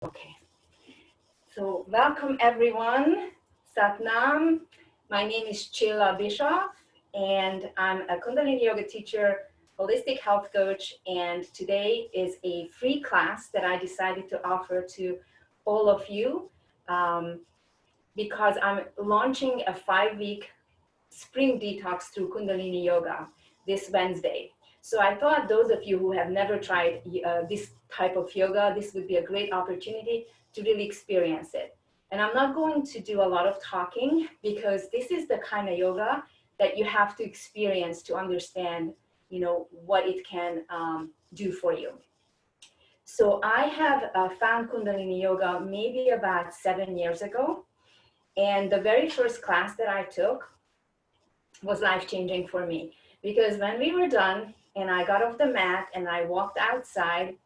Okay, so welcome everyone. Satnam. My name is Chila Bischoff, and I'm a Kundalini Yoga teacher, holistic health coach, and today is a free class that I decided to offer to all of you um, because I'm launching a 5-week spring detox through Kundalini Yoga this Wednesday. So I thought those of you who have never tried this type of yoga, this would be a great opportunity to really experience it. And I'm not going to do a lot of talking because this is the kind of yoga that you have to experience to understand, what it can do for you. So I have found Kundalini Yoga maybe about 7 years ago. And the very first class that I took was life-changing for me, because when we were done and I got off the mat and I walked outside,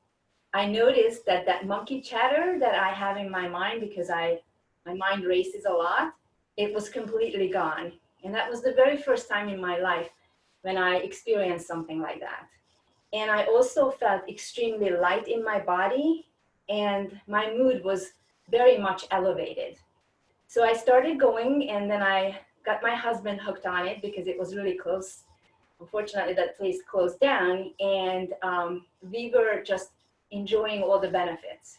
I noticed that that monkey chatter that I have in my mind, because my mind races a lot, it was completely gone. And that was the very first time in my life when I experienced something like that. And I also felt extremely light in my body, and my mood was very much elevated. So I started going, and then I got my husband hooked on it because it was really close. Unfortunately, that place closed down, and we were just enjoying all the benefits.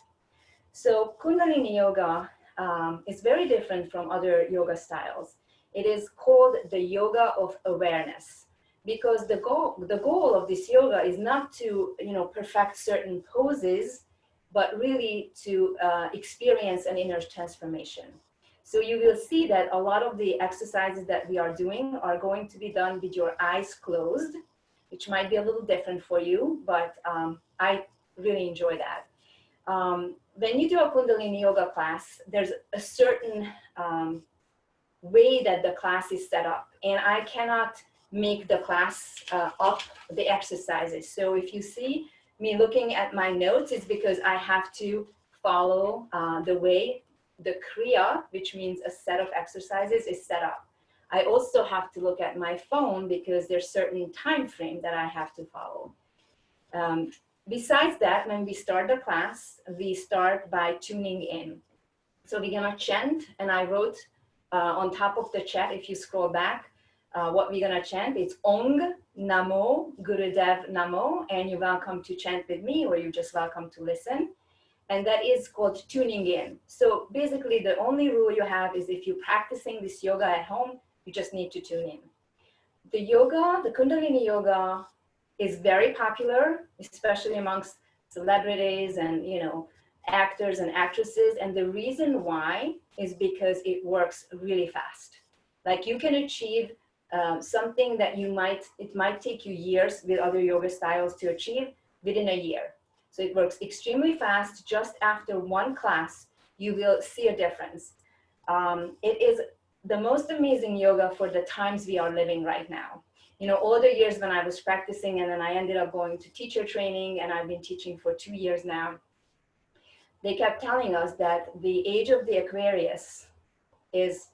So Kundalini Yoga is very different from other yoga styles. It is called the yoga of awareness, because the goal of this yoga is not to perfect certain poses, but really to experience an inner transformation. So you will see that a lot of the exercises that we are doing are going to be done with your eyes closed, which might be a little different for you, but I really enjoy that. When you do a Kundalini Yoga class, there's a certain way that the class is set up, and I cannot make the class up the exercises. So if you see me looking at my notes, it's because I have to follow the way the Kriya, which means a set of exercises, is set up. I also have to look at my phone because there's certain time frame that I have to follow. Um, Besides that, when we start the class, we start by tuning in. So we're gonna chant, and I wrote on top of the chat, if you scroll back, what we're gonna chant. It's Ong Namo Gurudev Namo, and you're welcome to chant with me, or you're just welcome to listen. And that is called tuning in. So basically, the only rule you have is if you're practicing this yoga at home, you just need to tune in. The yoga, the Kundalini Yoga, is very popular, especially amongst celebrities and actors and actresses. And the reason why is because it works really fast. Like you can achieve something that it might take you years with other yoga styles to achieve within a year. So it works extremely fast. Just after one class, you will see a difference. It is the most amazing yoga for the times we are living right now. All the years when I was practicing, and then I ended up going to teacher training, and I've been teaching for 2 years now. They kept telling us that the age of the Aquarius is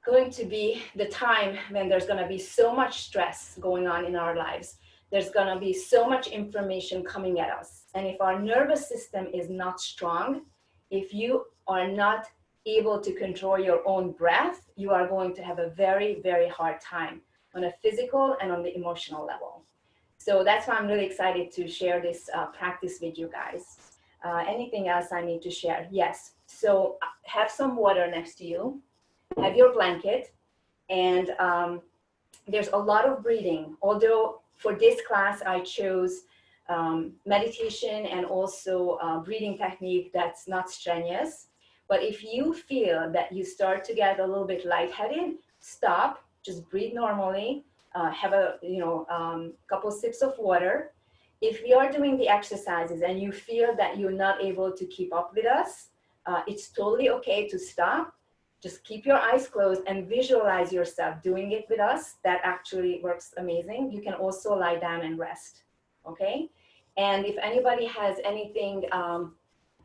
going to be the time when there's going to be so much stress going on in our lives. There's going to be so much information coming at us. And if our nervous system is not strong, if you are not able to control your own breath, you are going to have a very, very hard time on a physical and on the emotional level. So that's why I'm really excited to share this practice with you guys. Anything else I need to share? Yes. So have some water next to you. Have your blanket. And there's a lot of breathing. Although for this class, I chose meditation and also breathing technique that's not strenuous. But if you feel that you start to get a little bit lightheaded, stop, just breathe normally, have a couple sips of water. If we are doing the exercises and you feel that you're not able to keep up with us, it's totally okay to stop. Just keep your eyes closed and visualize yourself doing it with us. That actually works amazing. You can also lie down and rest, okay? And if anybody has anything,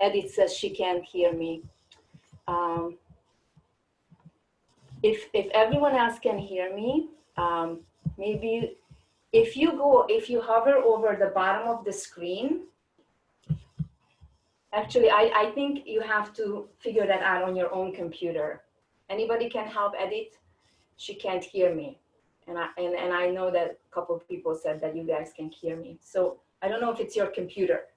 Edith says she can't hear me. If everyone else can hear me, maybe if you hover over the bottom of the screen, Actually, I think you have to figure that out on your own computer. Anybody can help edit? She can't hear me. And I know that a couple of people said that you guys can hear me. So I don't know if it's your computer.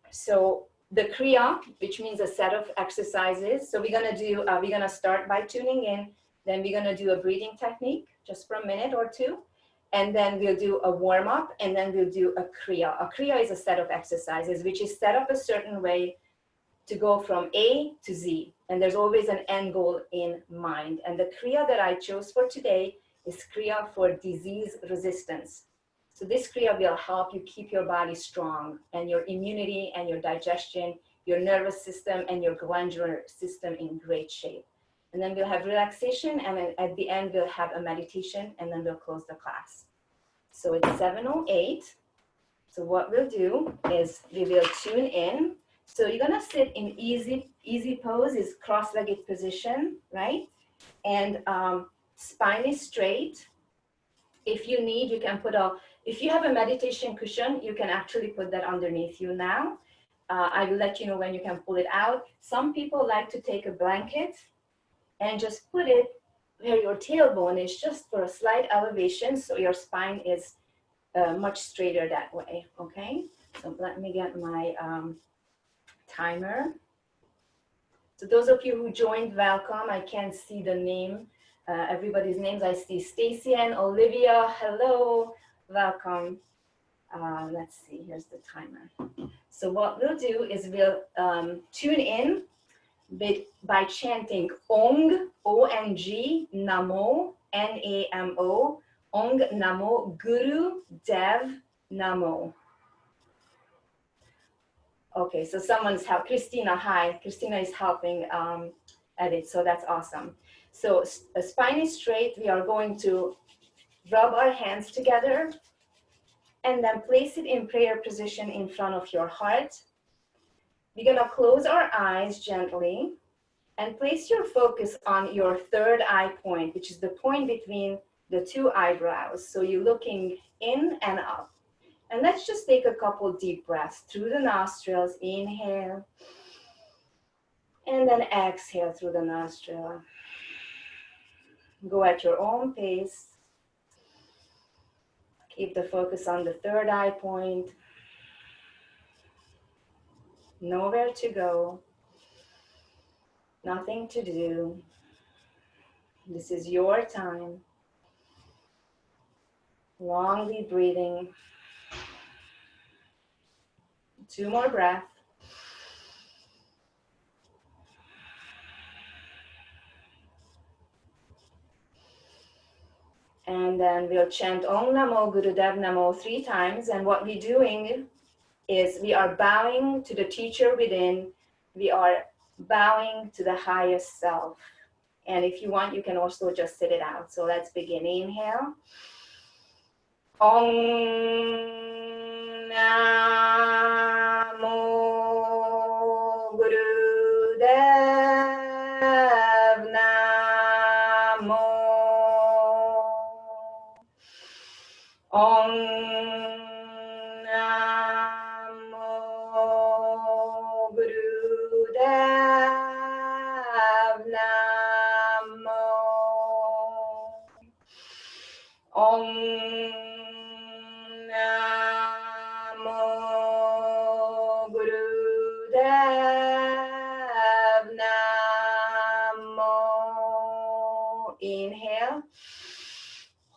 So the Kriya, which means a set of exercises. So we're gonna start by tuning in. Then we're gonna do a breathing technique just for a minute or two. And then we'll do a warm up, and then we'll do a Kriya. A Kriya is a set of exercises, which is set up a certain way to go from A to Z. And there's always an end goal in mind. And the Kriya that I chose for today is Kriya for disease resistance. So this Kriya will help you keep your body strong and your immunity and your digestion, your nervous system and your glandular system in great shape. And then we'll have relaxation, and then at the end we'll have a meditation, and then we'll close the class. So it's 7:08. So what we'll do is we will tune in. So you're gonna sit in easy pose, is cross-legged position, right? And spine is straight. If you need, you can put if you have a meditation cushion, you can actually put that underneath you now. I will let you know when you can pull it out. Some people like to take a blanket and just put it where your tailbone is, just for a slight elevation, so your spine is much straighter that way, okay? So let me get my timer. So those of you who joined, welcome. I can't see the name, everybody's names. I see Stacy and Olivia, hello, welcome. Let's see, here's the timer. So what we'll do is we'll tune in by chanting Ong, O-N-G, Namo, N-A-M-O, Ong Namo, Guru Dev Namo. Okay, so someone's helped. Christina, hi. Christina is helping edit, so that's awesome. So spine is straight. We are going to rub our hands together and then place it in prayer position in front of your heart. We're gonna close our eyes gently and place your focus on your third eye point, which is the point between the two eyebrows. So you're looking in and up. And let's just take a couple deep breaths through the nostrils. Inhale. And then exhale through the nostril. Go at your own pace. Keep the focus on the third eye point. Nowhere to go. Nothing to do. This is your time. Long deep breathing. 2 more breaths. And then we'll chant Om Namo Gurudev Namo 3 times. And what we're doing is we are bowing to the teacher within. We are bowing to the highest self. And if you want, you can also just sit it out. So let's begin. Inhale. Om Namo Gurudev Namo. Om Namo Gurudev Namo. Om Namo Gurudev Namo. Inhale.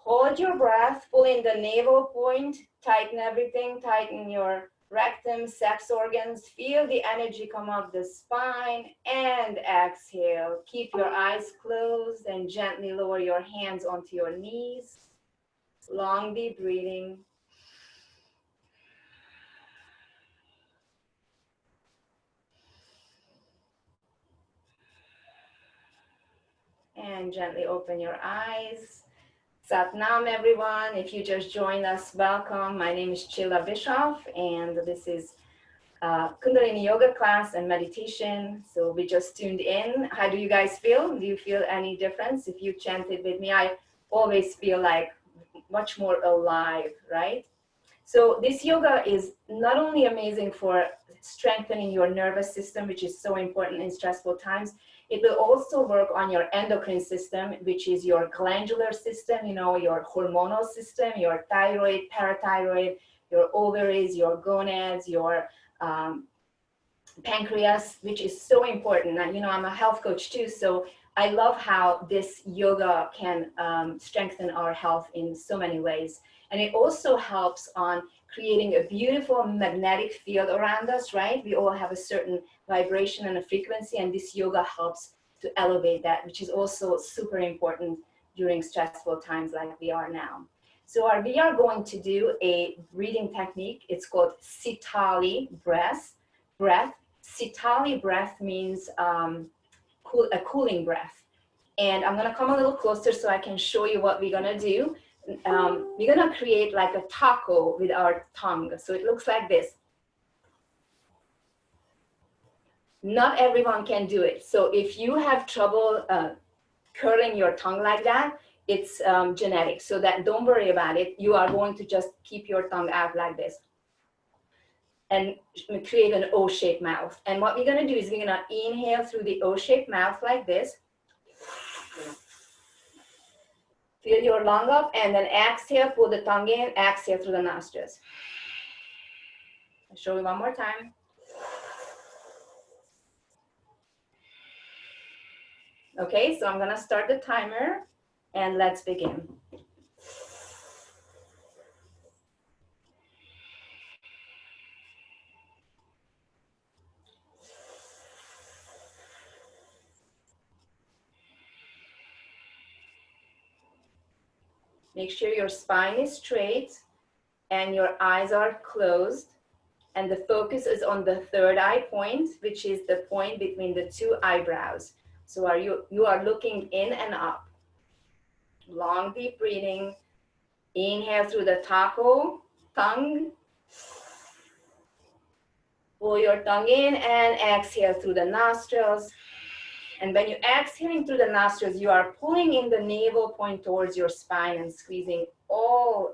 Hold your breath, pull in the navel point, tighten everything, tighten your rectum, sex organs, feel the energy come up the spine, and exhale. Keep your eyes closed and gently lower your hands onto your knees. Long deep breathing. And gently open your eyes. Sat Nam, everyone. If you just joined us, welcome. My name is Chilla Bischoff, and this is Kundalini yoga class and meditation. So we just tuned in. How do you guys feel? Do you feel any difference? If you chanted with me, I always feel like much more alive, right? So this yoga is not only amazing for strengthening your nervous system, which is so important in stressful times, it will also work on your endocrine system, which is your glandular system, you know, your hormonal system, your thyroid, parathyroid, your ovaries, your gonads, your pancreas, which is so important. And, you know, I'm a health coach too, so I love how this yoga can strengthen our health in so many ways. And it also helps on creating a beautiful magnetic field around us, right? We all have a certain vibration and a frequency, and this yoga helps to elevate that, which is also super important during stressful times like we are now. So we are going to do a breathing technique. It's called Sitali breath. Sitali breath means a cooling breath. And I'm gonna come a little closer so I can show you what we're gonna do. We're gonna create like a taco with our tongue. So it looks like this. Not everyone can do it. So if you have trouble curling your tongue like that, it's genetic. So that don't worry about it. You are going to just keep your tongue out like this and create an O-shaped mouth. And what we're gonna do is we're gonna inhale through the O-shaped mouth like this. Fill your lung up and then exhale, pull the tongue in, exhale through the nostrils. I'll show you one more time. Okay, so I'm gonna start the timer and let's begin. Make sure your spine is straight and your eyes are closed. And the focus is on the third eye point, which is the point between the two eyebrows. So you are looking in and up. Long, deep breathing. Inhale through the taco, tongue. Pull your tongue in and exhale through the nostrils. And when you're exhaling through the nostrils, you are pulling in the navel point towards your spine and squeezing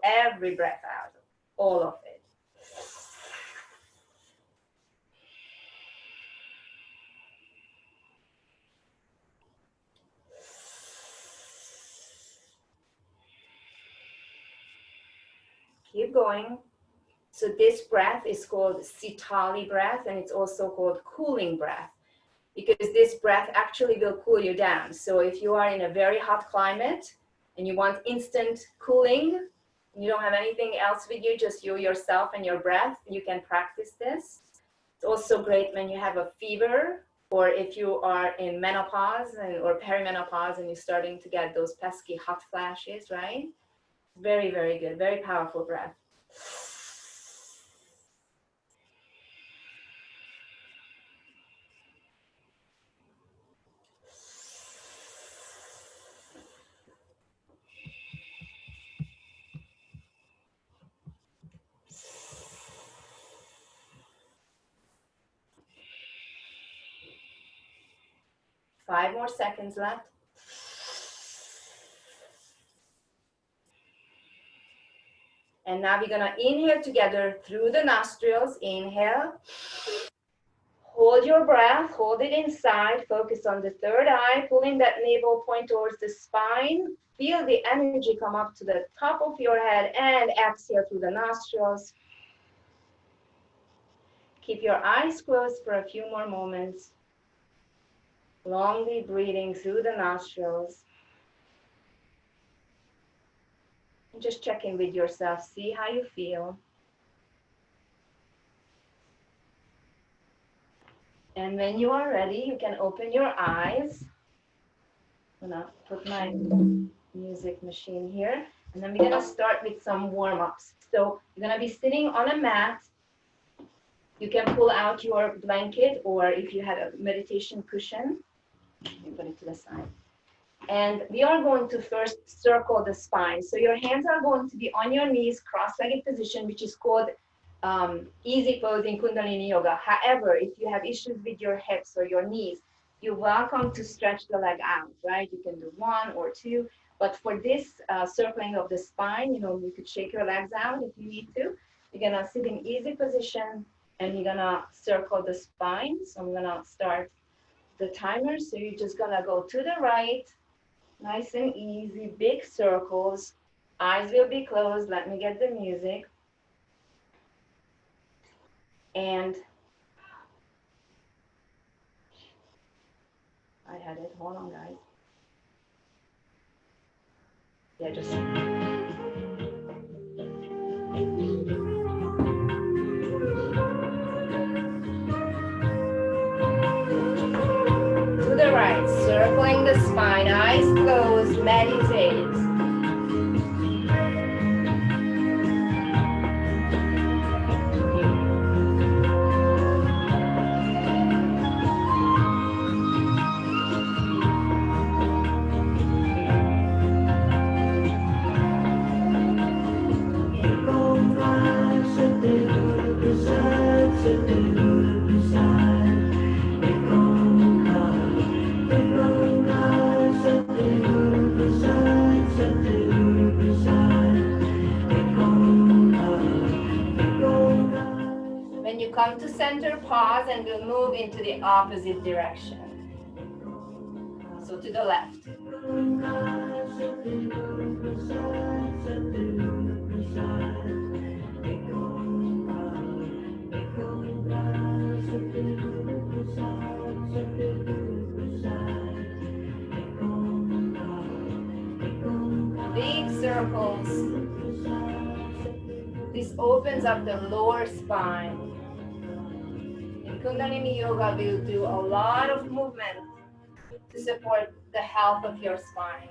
every breath out, all of it. Keep going. So this breath is called Sitali breath, and it's also called cooling breath, because this breath actually will cool you down. So if you are in a very hot climate and you want instant cooling, you don't have anything else with you, just you, yourself, and your breath, you can practice this. It's also great when you have a fever, or if you are in menopause or perimenopause and you're starting to get those pesky hot flashes, right? Very, very good, very powerful breath. 5 more seconds left. And now we're gonna inhale together through the nostrils. Inhale. Hold your breath, hold it inside, focus on the third eye, pulling that navel point towards the spine. Feel the energy come up to the top of your head and exhale through the nostrils. Keep your eyes closed for a few more moments. Longly breathing through the nostrils. And just check in with yourself, see how you feel. And when you are ready, you can open your eyes. I'm gonna put my music machine here. And then we're gonna start with some warm-ups. So you're gonna be sitting on a mat. You can pull out your blanket, or if you had a meditation cushion, you put it to the side. And we are going to first circle the spine. So your hands are going to be on your knees, cross-legged position, which is called easy pose in Kundalini Yoga. However, if you have issues with your hips or your knees, you're welcome to stretch the leg out, right? You can do 1 or 2. But for this circling of the spine, you know, you could shake your legs out if you need to. You're gonna sit in easy position and you're gonna circle the spine. So I'm gonna start the timer. So you're just gonna go to the right, nice and easy, big circles. Eyes will be closed. Let me get the music. And I had it. Hold on, guys. Yeah, just. To the right, circling the spine, eyes closed, meditate. When you come to center, pause and we'll move into the opposite direction. So to the left. Big circles. This opens up the lower spine. In Kundalini Yoga, we'll do a lot of movement to support the health of your spine.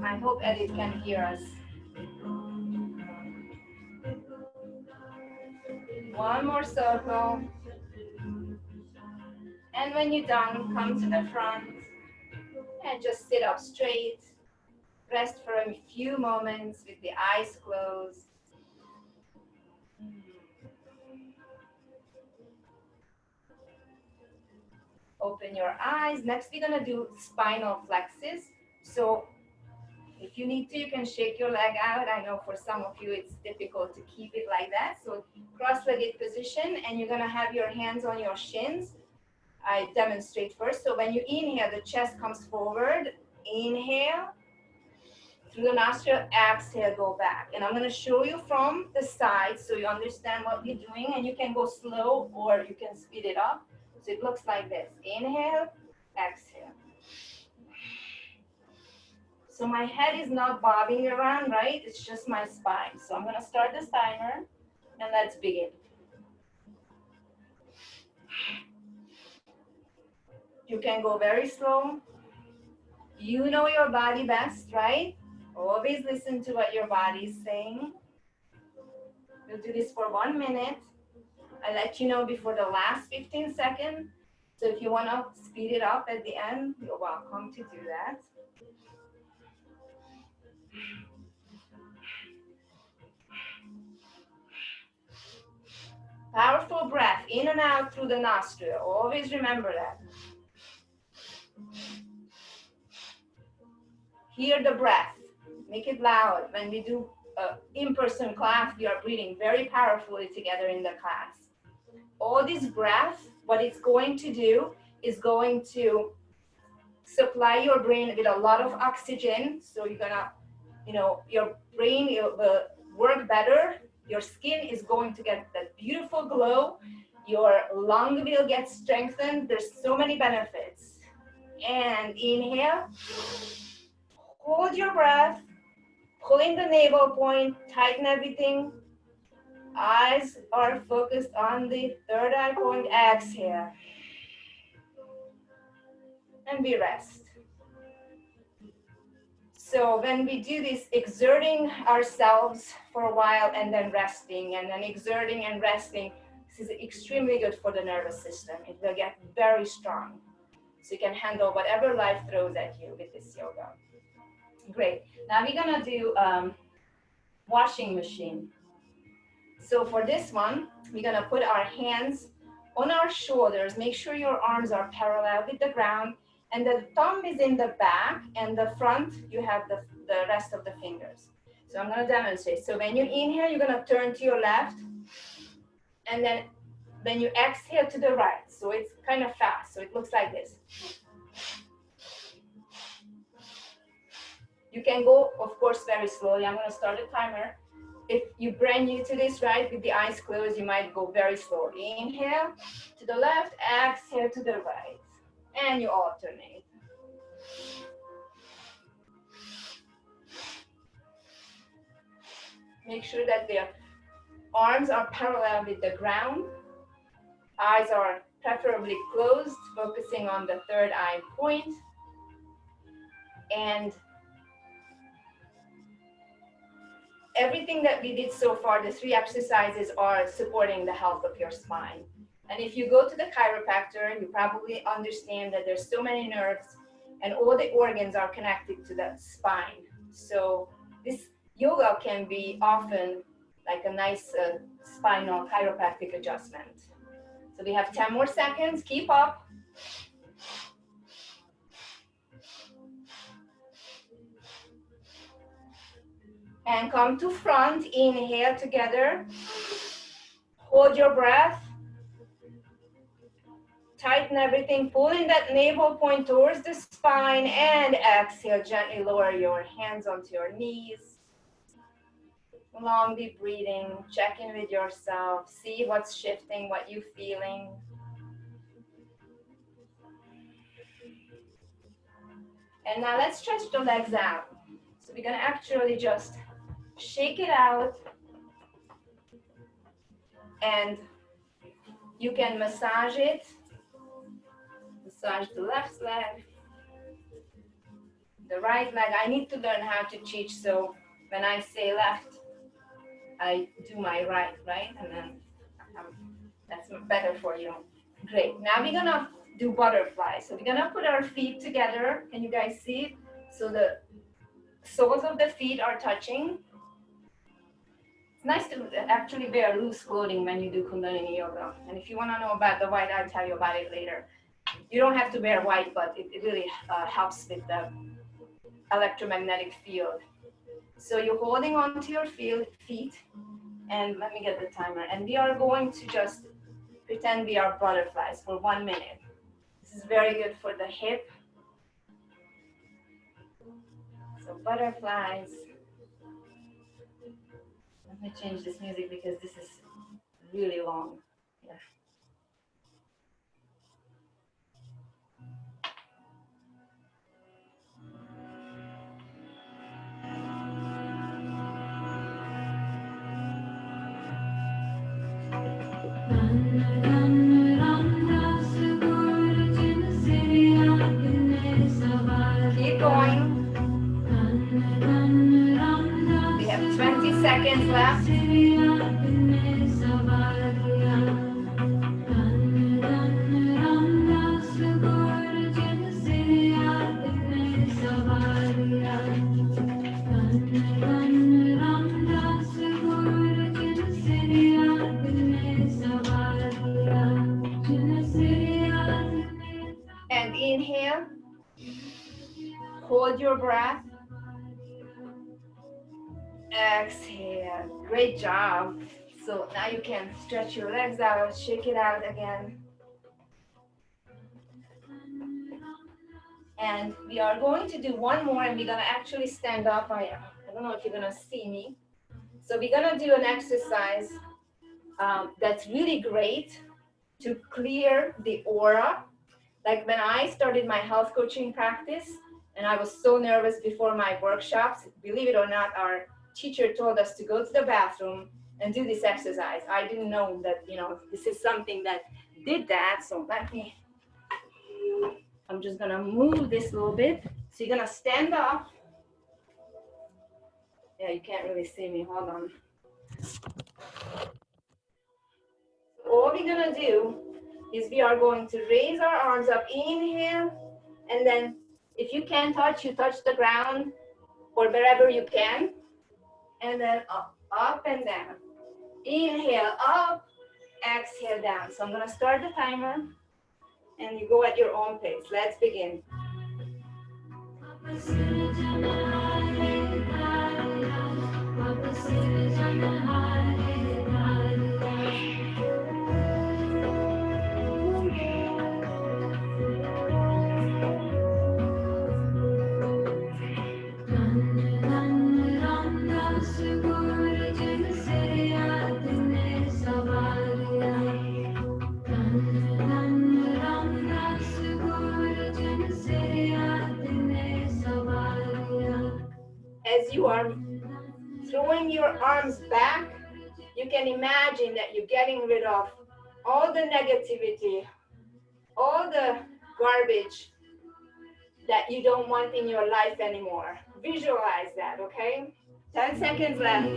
I hope Edith can hear us. One more circle. And when you're done, come to the front and just sit up straight. Rest for a few moments with the eyes closed. Open your eyes. Next, we're gonna do spinal flexes. So if you need to, you can shake your leg out. I know for some of you, it's difficult to keep it like that. So cross-legged position, and you're gonna have your hands on your shins. I demonstrate first. So when you inhale, the chest comes forward. Inhale. Through the nostril, exhale, go back. And I'm gonna show you from the side so you understand what you're doing, and you can go slow or you can speed it up. So it looks like this. Inhale, exhale. So my head is not bobbing around, right? It's just my spine. So I'm gonna start this timer and let's begin. You can go very slow. You know your body best, right? Always listen to what your body is saying. We'll do this for 1 minute. I let you know before the last 15 seconds. So if you want to speed it up at the end, you're welcome to do that. Powerful breath in and out through the nostril. Always remember that. Hear the breath. Make it loud. When we do in-person class, we are breathing very powerfully together in the class. All this breath, what it's going to do is going to supply your brain with a lot of oxygen. So you're gonna, your brain will work better. Your skin is going to get that beautiful glow. Your lung will get strengthened. There's so many benefits. And inhale. Hold your breath. Pull in the navel point. Tighten everything. Eyes are focused on the third eye point. Exhale. And we rest. So when we do this, exerting ourselves for a while and then resting, and then exerting and resting, this is extremely good for the nervous system. It will get very strong. So you can handle whatever life throws at you with this yoga. Great. Now we're gonna do washing machine. So for this one, we're gonna put our hands on our shoulders. Make sure your arms are parallel with the ground, and the thumb is in the back, and the front, you have the rest of the fingers. So I'm gonna demonstrate. So when you inhale, you're gonna turn to your left, and then when you exhale to the right. So it's kind of fast, so it looks like this. You can go, of course, very slowly. I'm gonna start a timer. If you're brand new to this, right, with the eyes closed, you might go very slowly. Inhale to the left, exhale to the right, and you alternate. Make sure that their arms are parallel with the ground. Eyes are preferably closed, focusing on the third eye point. And everything that we did so far, the 3 exercises, are supporting the health of your spine. And if you go to the chiropractor, you probably understand that there's so many nerves and all the organs are connected to the spine. So this yoga can be often like a nice spinal chiropractic adjustment. So we have 10 more seconds, keep up. And come to front, inhale together. Hold your breath. Tighten everything, pull in that navel point towards the spine, and exhale, gently lower your hands onto your knees. Long deep breathing, check in with yourself, see what's shifting, what you're feeling. And now let's stretch the legs out. So we're gonna actually just shake it out, and you can massage it. Massage the left leg, the right leg. I need to learn how to teach, so when I say left, I do my right, and then that's better for you. Great. Now we're gonna do butterfly. So we're gonna put our feet together. Can you guys see it? So the soles of the feet are touching. It's nice to actually wear loose clothing when you do Kundalini yoga. And if you want to know about the white, I'll tell you about it later. You don't have to wear white, but it really helps with the electromagnetic field. So you're holding onto your feet, and let me get the timer. And we are going to just pretend we are butterflies for 1 minute. This is very good for the hip. So butterflies. Let me change this music because this is really long. Yeah. Keep going. We have 20 seconds left. And inhale. Hold your breath. Exhale. Great job. So now you can stretch your legs out, shake it out again. And we are going to do one more, and we're gonna actually stand up. I don't know if you're gonna see me. So we're gonna do an exercise that's really great to clear the aura. Like when I started my health coaching practice, and I was so nervous before my workshops, believe it or not, our teacher told us to go to the bathroom and do this exercise. I didn't know that, this is something that did that. So I'm just gonna move this a little bit. So you're gonna stand up. Yeah, you can't really see me, hold on. All we're gonna do is we are going to raise our arms up, inhale, and then if you can touch, you touch the ground or wherever you can, and then up and down. Inhale up, exhale down. So I'm gonna start the timer and you go at your own pace. Let's begin. As you are throwing your arms back, you can imagine that you're getting rid of all the negativity, all the garbage that you don't want in your life anymore. Visualize that, okay? 10 seconds left.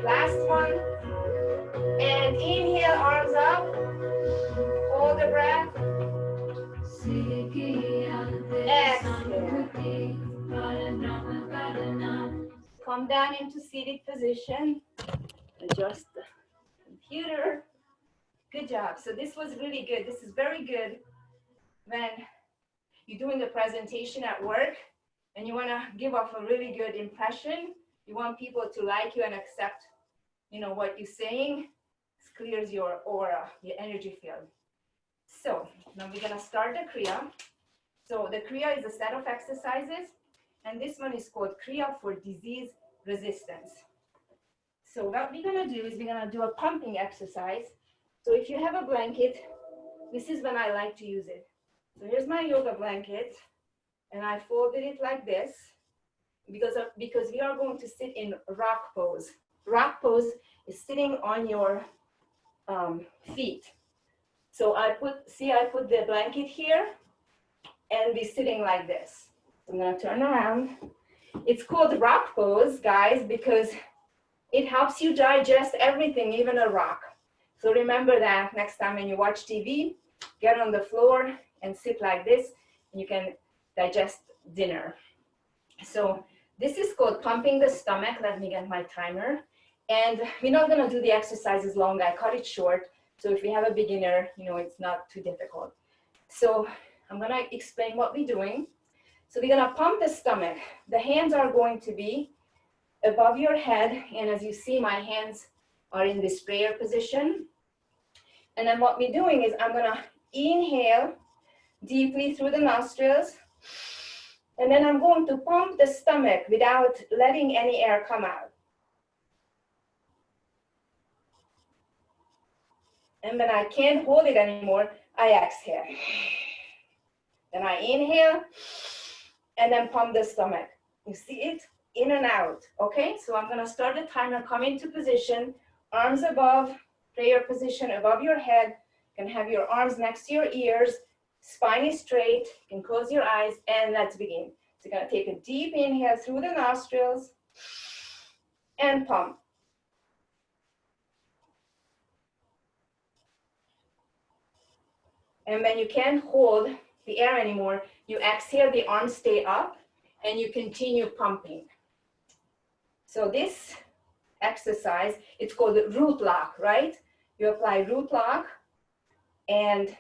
Last one. And inhale, arms up. Hold the breath. Exhale. Come down into seated position. Adjust the computer. Good job. So this was really good. This is very good when you're doing a presentation at work and you want to give off a really good impression. You want people to like you and accept, what you're saying. This clears your aura, your energy field. So now we're going to start the Kriya. So the Kriya is a set of exercises, and this one is called Kriya for disease resistance. So what we're going to do is we're going to do a pumping exercise. So if you have a blanket, this is when I like to use it. So here's my yoga blanket, and I folded it like this because we are going to sit in rock pose. Rock pose is sitting on your feet. So I put the blanket here, and be sitting like this. I'm gonna turn around. It's called rock pose, guys, because it helps you digest everything, even a rock. So remember that next time when you watch TV, get on the floor and sit like this, and you can digest dinner. So this is called pumping the stomach. Let me get my timer. And we're not gonna do the exercises long. I cut it short. So if you have a beginner, it's not too difficult. So I'm gonna explain what we're doing. So we're gonna pump the stomach. The hands are going to be above your head. And as you see, my hands are in this prayer position. And then what we're doing is I'm gonna inhale deeply through the nostrils. And then I'm going to pump the stomach without letting any air come out. And when I can't hold it anymore, I exhale. Then I inhale and then pump the stomach. You see it? In and out, okay? So I'm gonna start the timer, come into position, arms above, prayer position above your head. You can have your arms next to your ears, spine is straight, you can close your eyes, and let's begin. So you're gonna take a deep inhale through the nostrils and pump. And when you can't hold the air anymore, you exhale, the arms stay up, and you continue pumping. So this exercise, it's called root lock, right? You apply root lock, and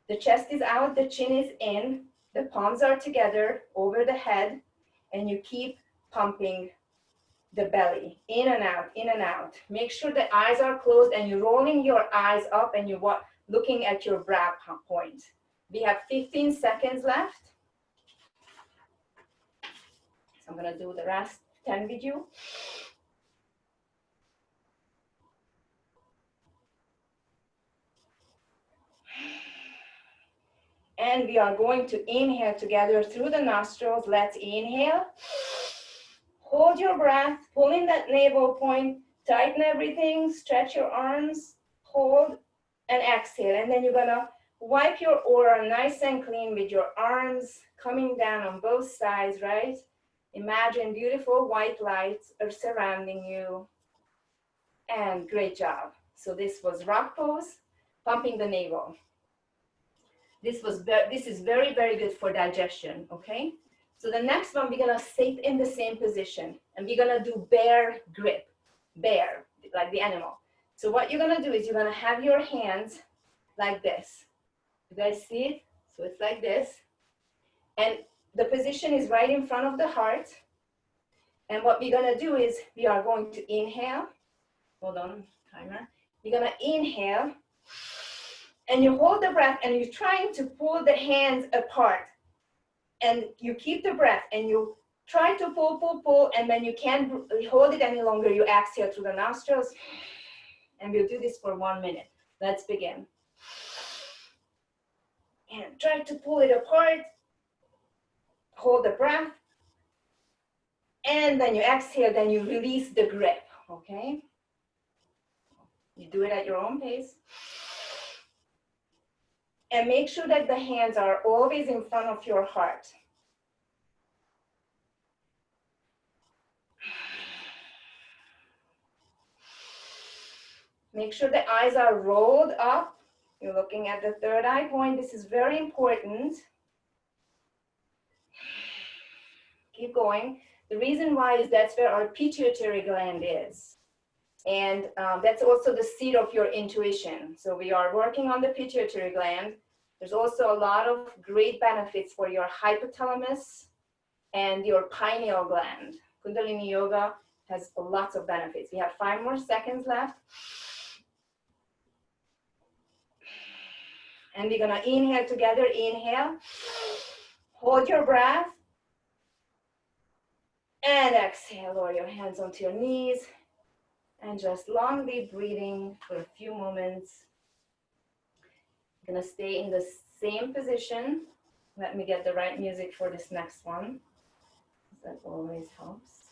the chest is out, the chin is in, the palms are together over the head, and you keep pumping the belly, in and out, in and out. Make sure the eyes are closed and you're rolling your eyes up and you're looking at your brow point. We have 15 seconds left. So I'm gonna do the last 10 with you. And we are going to inhale together through the nostrils. Let's inhale. Hold your breath, pull in that navel point, tighten everything, stretch your arms, hold, and exhale. And then you're gonna wipe your aura nice and clean with your arms coming down on both sides, right? Imagine beautiful white lights are surrounding you. And great job. So this was rock pose, pumping the navel. This is very, very good for digestion, okay? So the next one, we're gonna sit in the same position and we're gonna do bear grip, bear, like the animal. So what you're gonna do is you're gonna have your hands like this. You guys see it? So it's like this. And the position is right in front of the heart. And what we're gonna do is we are going to inhale. Hold on, timer. You're gonna inhale and you hold the breath and you're trying to pull the hands apart. And you keep the breath and you try to pull, and then you can't hold it any longer. You exhale through the nostrils. And we'll do this for 1 minute. Let's begin. And try to pull it apart. Hold the breath. And then you exhale, then you release the grip, okay? You do it at your own pace. And make sure that the hands are always in front of your heart. Make sure the eyes are rolled up. You're looking at the third eye point. This is very important. Keep going. The reason why is that's where our pituitary gland is. And that's also the seat of your intuition. So we are working on the pituitary gland. There's also a lot of great benefits for your hypothalamus and your pineal gland. Kundalini Yoga has lots of benefits. We have 5 more seconds left. And we're gonna inhale together, inhale. Hold your breath. And exhale, lower your hands onto your knees. And just long, deep breathing for a few moments. I'm gonna stay in the same position. Let me get the right music for this next one. That always helps.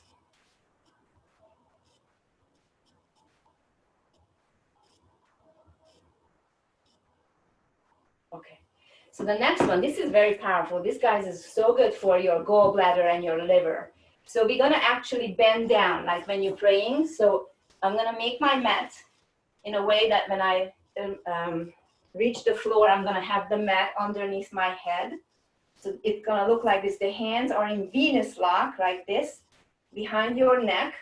Okay, so the next one, this is very powerful. This, guys, is so good for your gallbladder and your liver. So we're gonna actually bend down, like when you're praying. So I'm gonna make my mat in a way that when I reach the floor, I'm gonna have the mat underneath my head. So it's gonna look like this. The hands are in Venus lock, like this, behind your neck.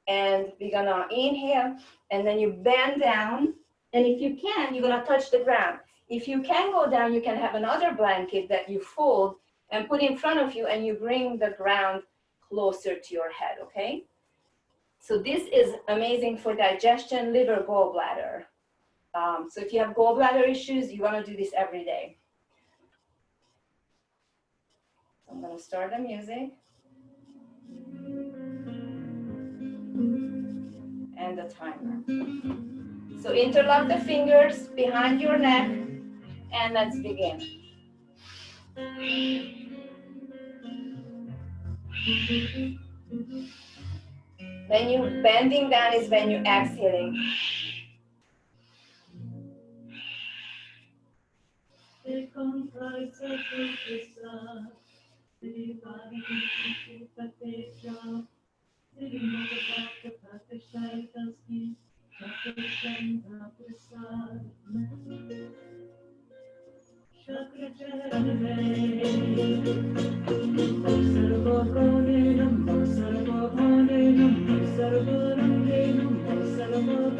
And we're gonna inhale, and then you bend down. And if you can, you're gonna touch the ground. If you can go down, you can have another blanket that you fold and put in front of you, and you bring the ground closer to your head, okay? So this is amazing for digestion, liver, gallbladder. So if you have gallbladder issues, you wanna do this every day. So I'm gonna start the music. And the timer. So interlock the fingers behind your neck, and let's begin. When you're bending down is when you're exhaling.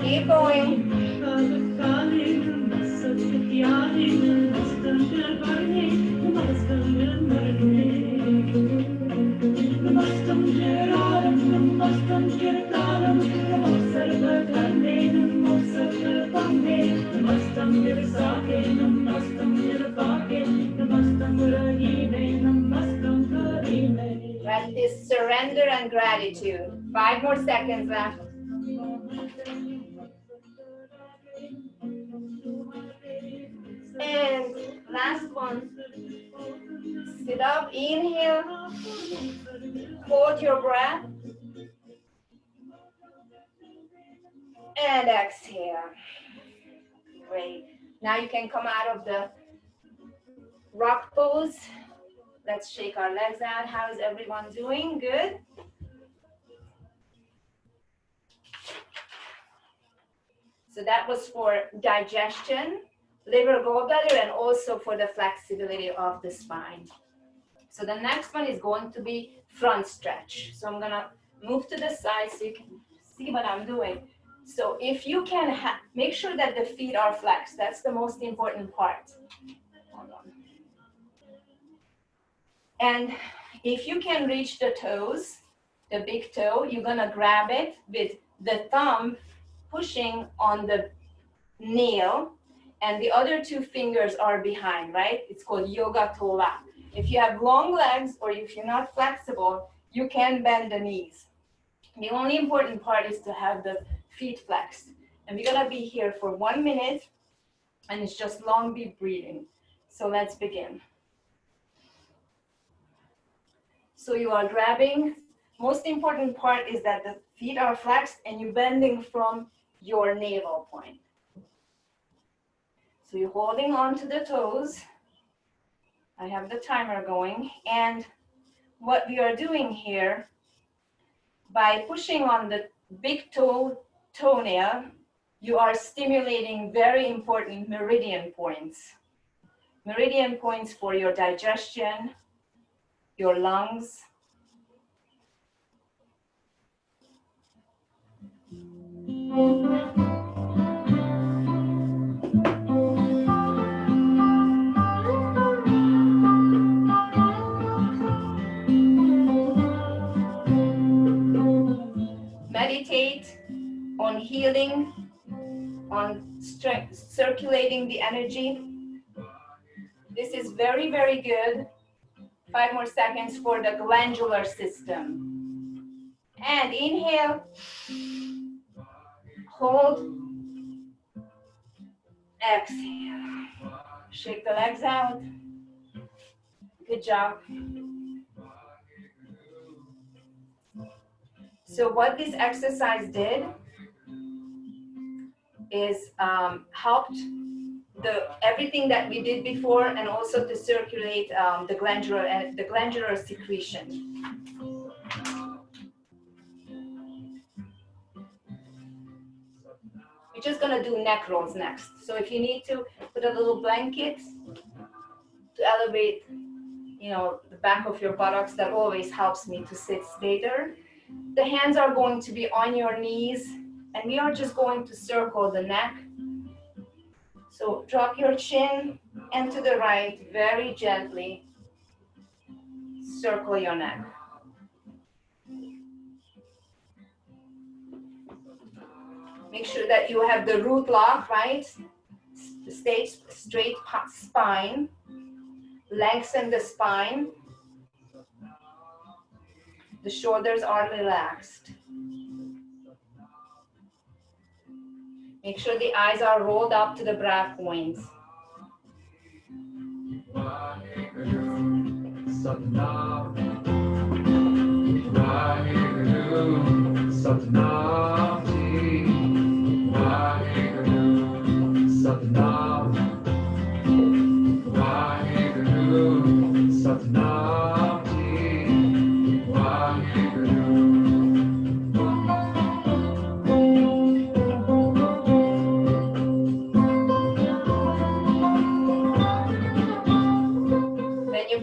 Keep going. Practice surrender and gratitude. 5 more seconds left. And last one. Sit up, inhale, hold your breath, and exhale. Great. Now you can come out of the rock pose. Let's shake our legs out. How is everyone doing? Good? So that was for digestion. liver gallbladder and also for the flexibility of the spine. So the next one is going to be front stretch. So I'm gonna move to the side so you can see what I'm doing. So if you can make sure that the feet are flexed, that's the most important part. Hold on. And if you can reach the toes, the big toe, you're gonna grab it with the thumb pushing on the nail, and the other two fingers are behind, right? It's called yoga tola. If you have long legs or if you're not flexible, you can bend the knees. The only important part is to have the feet flexed. And we're gonna be here for 1 minute, and it's just long deep breathing. So let's begin. So you are grabbing, most important part is that the feet are flexed and you're bending from your navel point. So you're holding on to the toes. I have the timer going, and what we are doing here, by pushing on the big toenail, you are stimulating very important meridian points. Meridian points for your digestion, your lungs. Meditate on healing, on circulating the energy. This is very, very good. 5 more seconds for the glandular system. And inhale, hold, exhale. Shake the legs out. Good job. So what this exercise did is helped everything that we did before, and also to circulate the glandular secretion. We're just gonna do neck rolls next. So if you need to put a little blanket to elevate, the back of your buttocks, that always helps me to sit straighter. The hands are going to be on your knees, and we are just going to circle the neck. So drop your chin and to the right, very gently circle your neck. Make sure that you have the root lock, right? Stay straight spine. Lengthen the spine. The shoulders are relaxed. Make sure the eyes are rolled up to the brow points.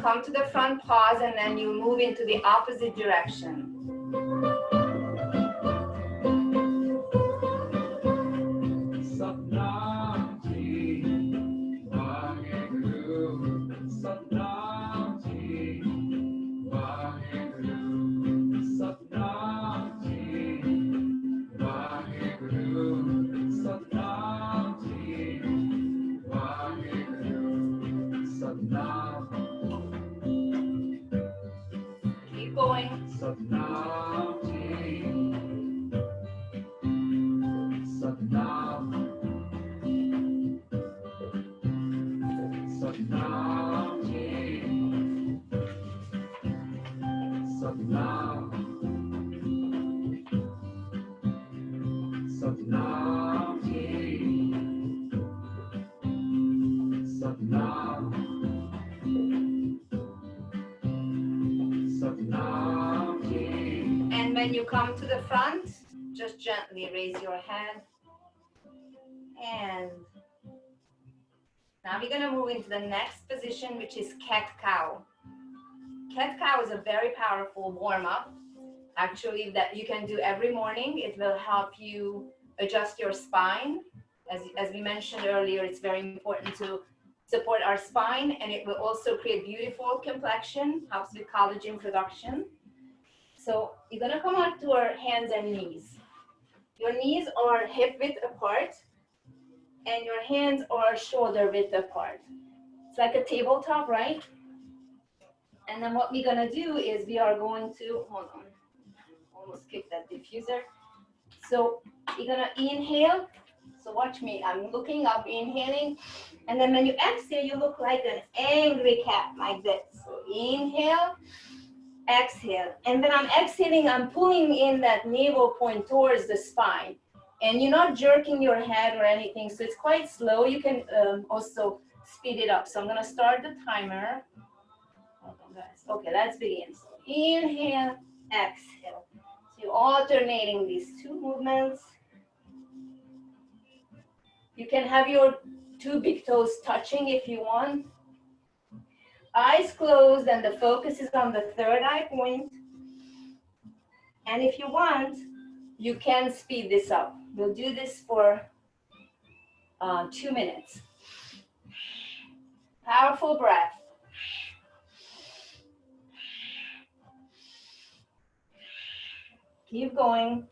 Come to the front, pause, and then you move into the opposite direction. Going. And when you come to the front, just gently raise your head and Now we're gonna move into the next position, which is cat-cow. Cat-cow is a very powerful warm-up, actually, that you can do every morning. It will help you adjust your spine. As we mentioned earlier, it's very important to support our spine, and it will also create beautiful complexion, helps with collagen production. So you're gonna come out to our hands and knees. Your knees are hip width apart, and your hands are shoulder width apart. It's like a tabletop, right? And then what we're gonna do is we are going to, hold on, almost kicked that diffuser. So you're gonna inhale. So watch me, I'm looking up, inhaling. And then when you exhale, you look like an angry cat, like this. So inhale, exhale. And when I'm exhaling, I'm pulling in that navel point towards the spine. And you're not jerking your head or anything, so it's quite slow. You can also speed it up. So I'm gonna start the timer. Okay, let's begin. So inhale, exhale. So you're alternating these two movements. You can have your two big toes touching if you want. Eyes closed, and the focus is on the third eye point. And if you want, you can speed this up. We'll do this for 2 minutes. Powerful breath. Keep going.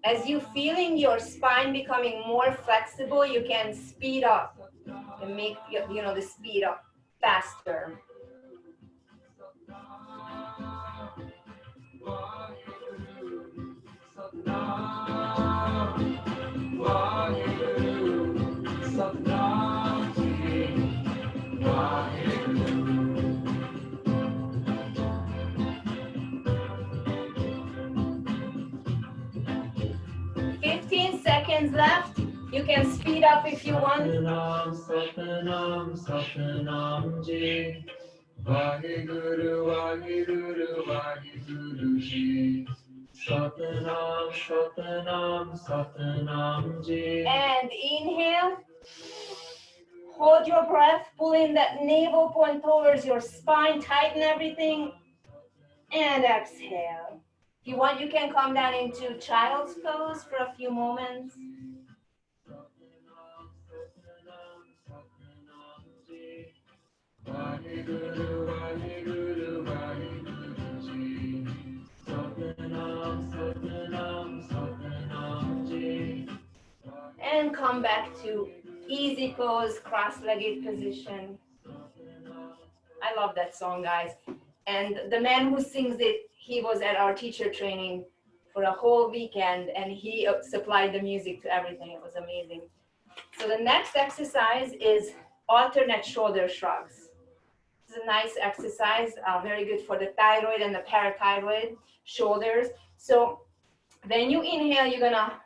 As you feeling your spine becoming more flexible, you can speed up and make the speed up faster. Seconds left. You can speed up if you want. And inhale. Hold your breath. Pull in that navel point towards your spine. Tighten everything. And exhale. If you want, you can come down into child's pose for a few moments. And come back to easy pose, cross-legged position. I love that song, guys. And the man who sings it, he was at our teacher training for a whole weekend, and he supplied the music to everything. It was amazing. So the next exercise is alternate shoulder shrugs. This is a nice exercise, very good for the thyroid and the parathyroid shoulders. So when you inhale, you're gonna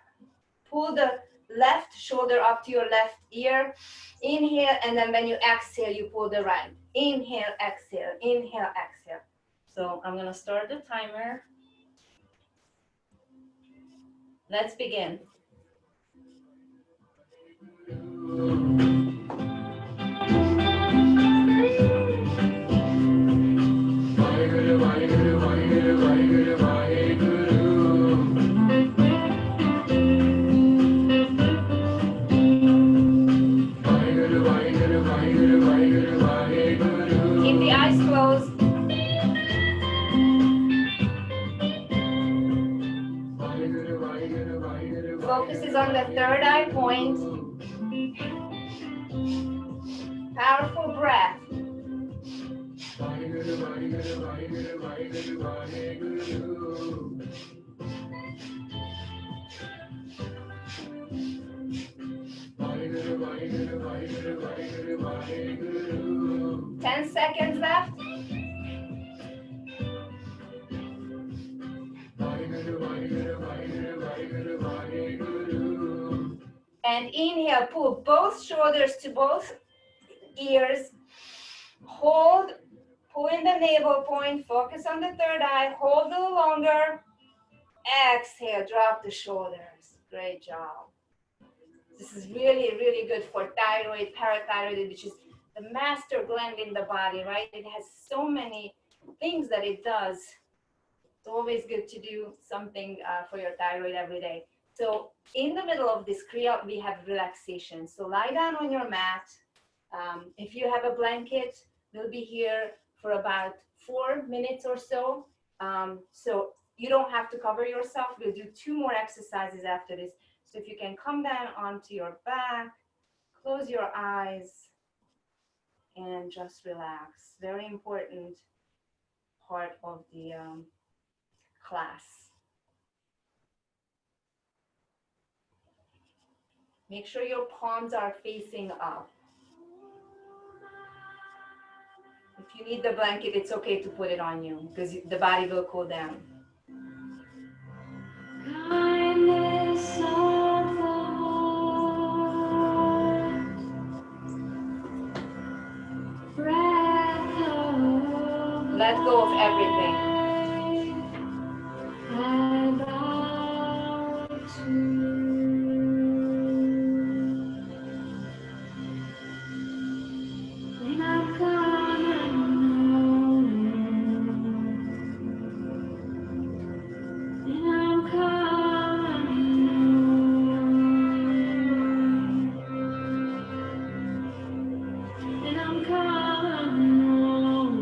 pull the left shoulder up to your left ear. Inhale, and then when you exhale, you pull the right. Inhale, exhale, inhale, exhale. So I'm gonna start the timer. Let's begin. Keep the eyes closed. Focus is on the third eye point. Powerful breath. 10 seconds left. And inhale, pull both shoulders to both ears. Hold, pull in the navel point, focus on the third eye, hold a little longer. Exhale, drop the shoulders. Great job. This is really, really good for thyroid, parathyroid, which is the master gland in the body, right? It has so many things that it does. It's always good to do something for your thyroid every day. So in the middle of this Kriya, we have relaxation. So lie down on your mat. If you have a blanket, we'll be here for about 4 minutes or so. So you don't have to cover yourself. We'll do 2 more exercises after this. So if you can come down onto your back, close your eyes, and just relax. Very important part of the class. Make sure your palms are facing up. If you need the blanket, it's okay to put it on you because the body will cool down. Kindness of the heart, breath of let go of everything. And out to when I'm coming home, when I'm coming home, when I'm coming home.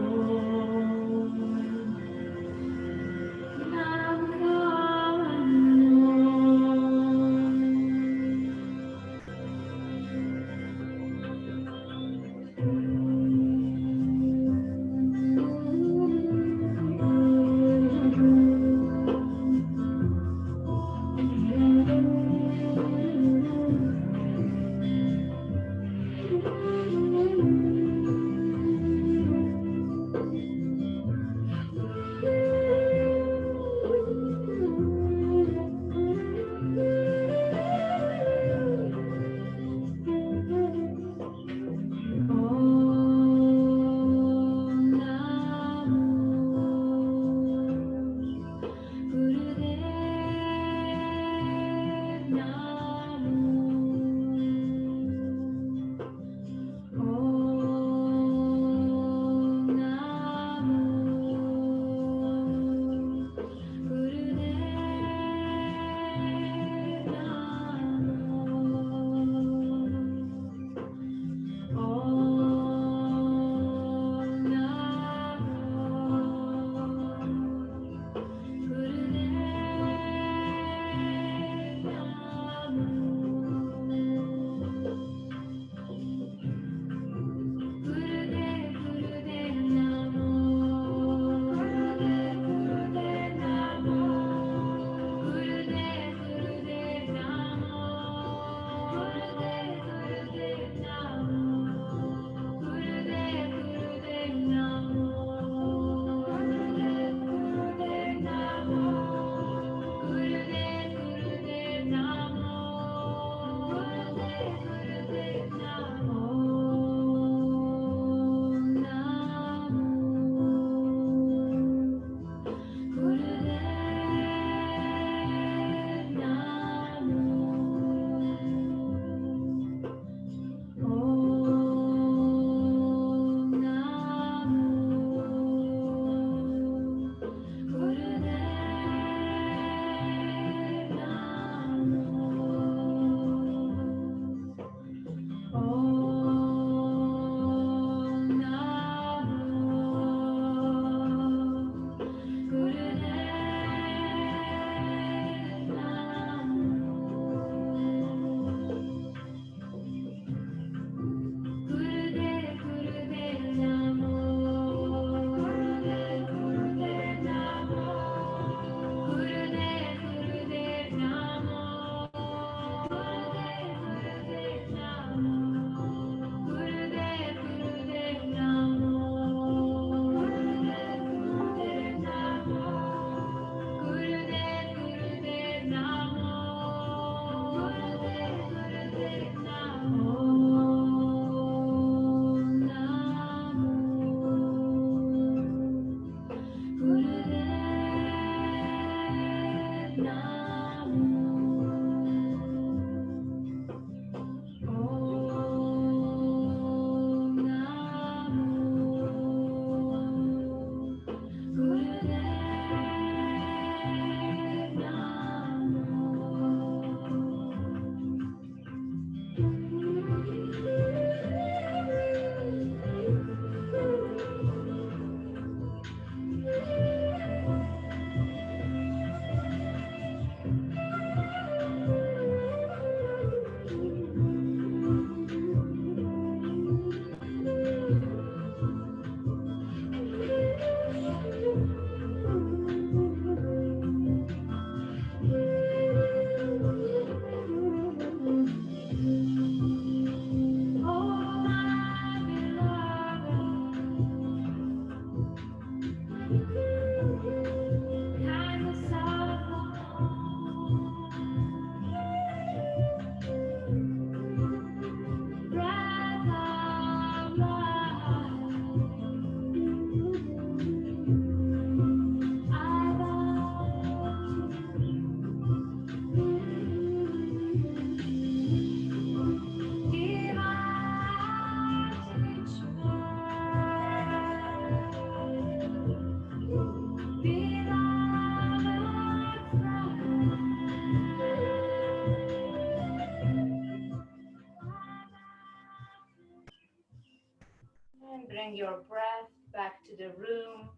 And bring your breath back to the room.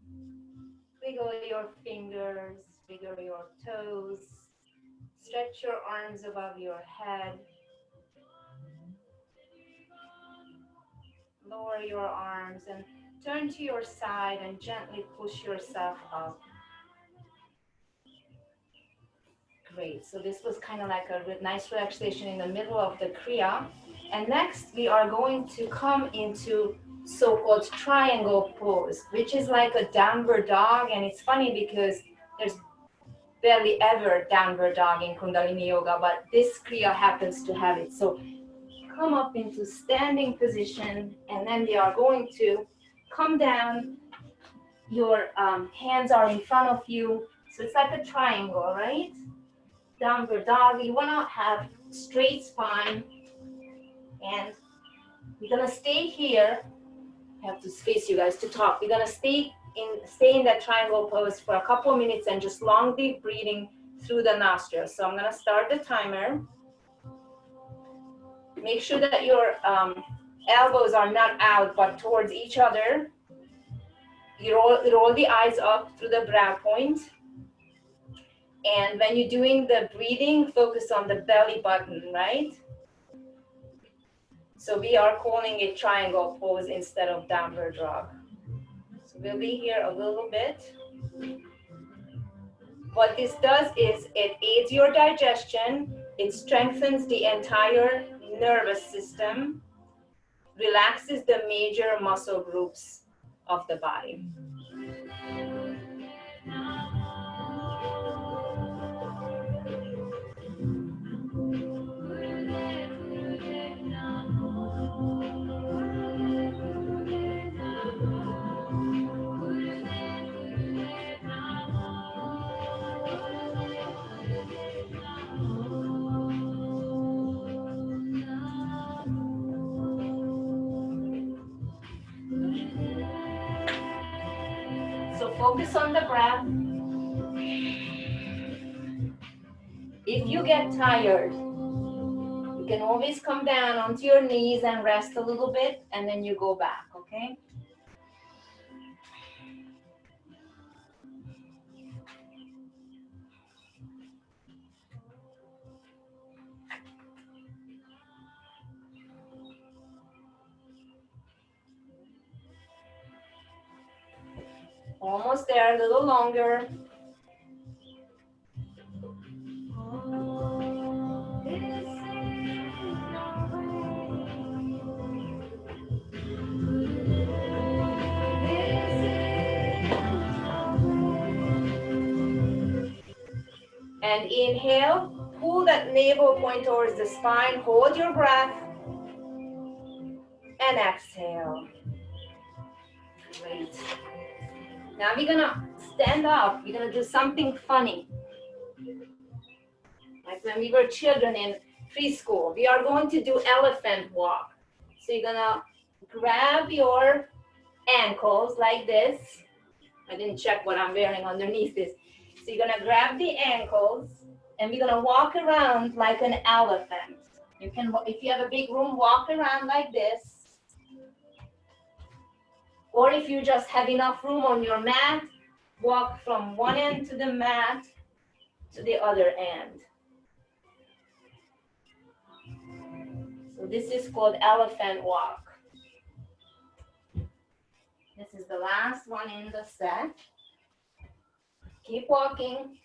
Wiggle your fingers, wiggle your toes. Stretch your arms above your head. Lower your arms and turn to your side and gently push yourself up. Great, so this was kind of like a nice relaxation in the middle of the Kriya. And next we are going to come into so-called triangle pose, which is like a downward dog. And it's funny because there's barely ever downward dog in Kundalini Yoga, but this Kriya happens to have it. So come up into standing position, and then we are going to come down. Your hands are in front of you, so it's like a triangle, right? Downward dog. You want to have straight spine, and we're gonna stay here. I have to space you guys to talk. We're gonna stay in that triangle pose for a couple minutes and just long deep breathing through the nostrils. So I'm gonna start the timer. Make sure that your elbows are not out but towards each other. You roll the eyes up through the brow point. And when you're doing the breathing, focus on the belly button, right? So we are calling it triangle pose instead of downward dog. So we'll be here a little bit. What this does is it aids your digestion. It strengthens the entire nervous system, relaxes the major muscle groups of the body. So focus on the breath. If you get tired, you can always come down onto your knees and rest a little bit, and then you go back, okay? Almost there, a little longer. And inhale, pull that navel point towards the spine, hold your breath, and exhale. Great. Now we're gonna stand up, we're gonna do something funny. Like when we were children in preschool, we are going to do elephant walk. So you're gonna grab your ankles like this. I didn't check what I'm wearing underneath this. So you're gonna grab the ankles and we're gonna walk around like an elephant. You can, if you have a big room, walk around like this. Or if you just have enough room on your mat, walk from one end to the mat to the other end. So this is called elephant walk. This is the last one in the set. Keep walking.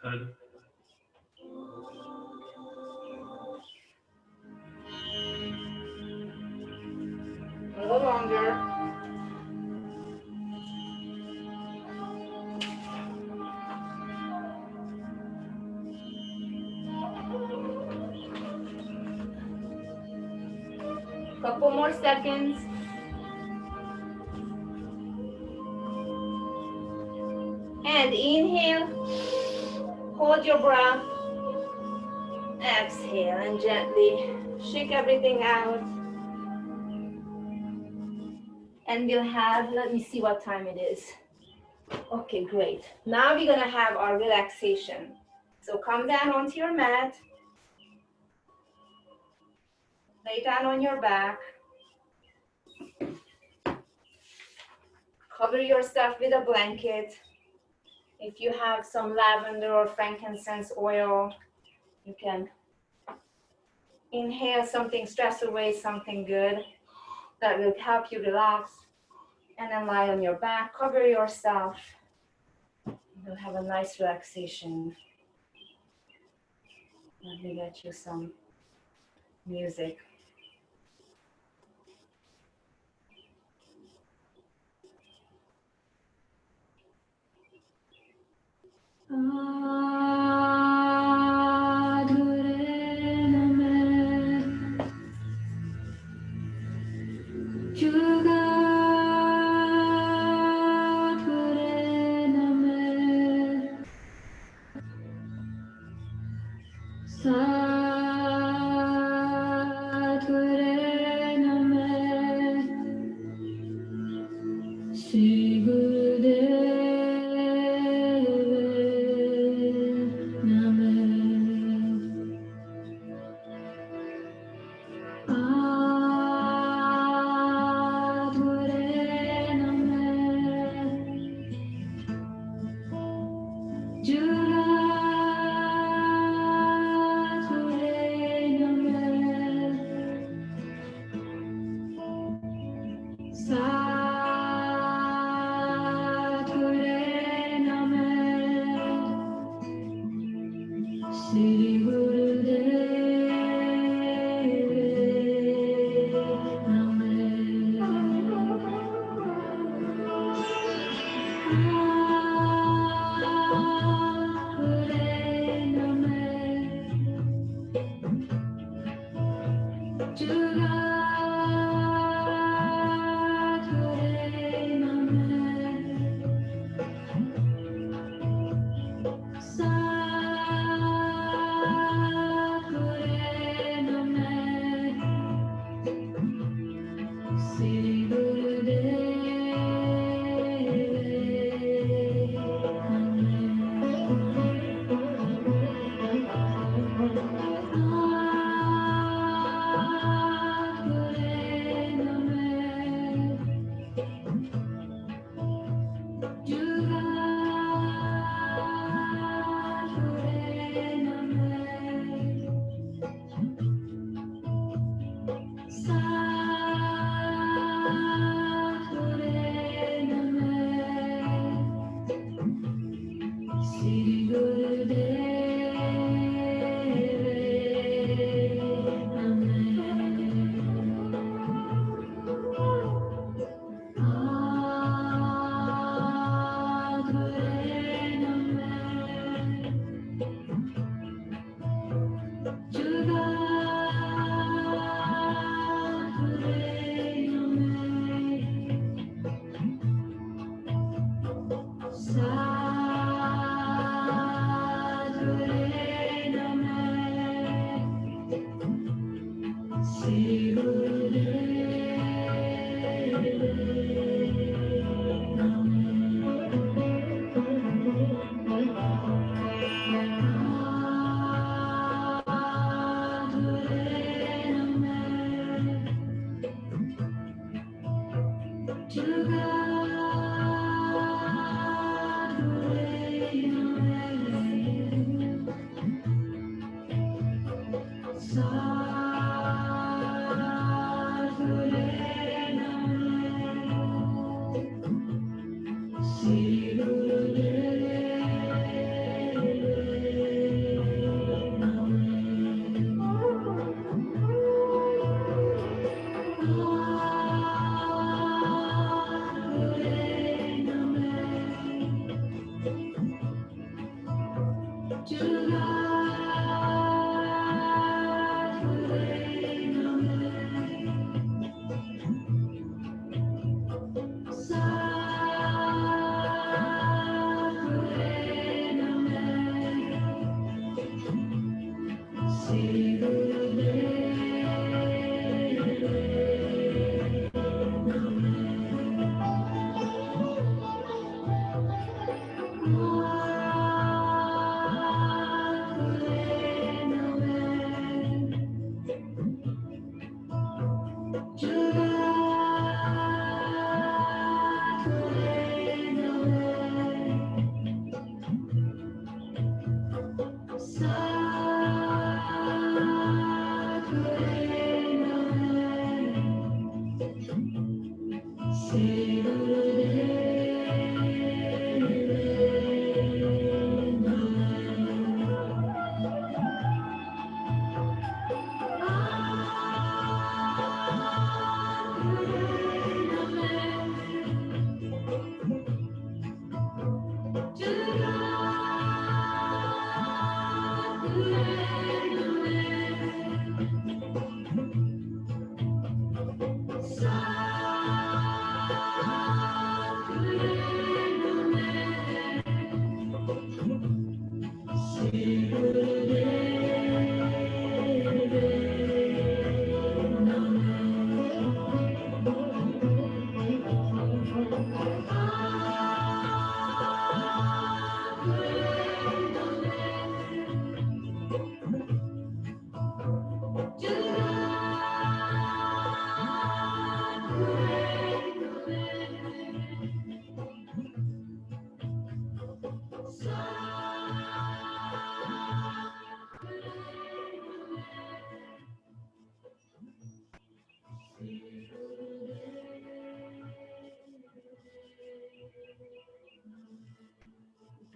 Good. A little longer. Couple more seconds. And inhale, hold your breath. Exhale and gently shake everything out. And we'll have, let me see what time it is. Okay, great. Now we're gonna have our relaxation. So come down onto your mat, lay down on your back, cover yourself with a blanket. If you have some lavender or frankincense oil, you can inhale something, stress away something good that will help you relax. And then lie on your back, cover yourself. You'll have a nice relaxation. Let me get you some music.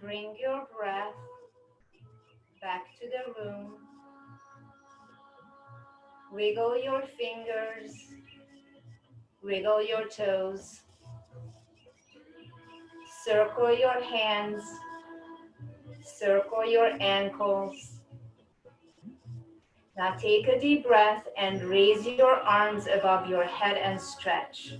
Bring your breath back to the room. Wiggle your fingers, wiggle your toes, circle your hands, circle your ankles. Now take a deep breath and raise your arms above your head and stretch.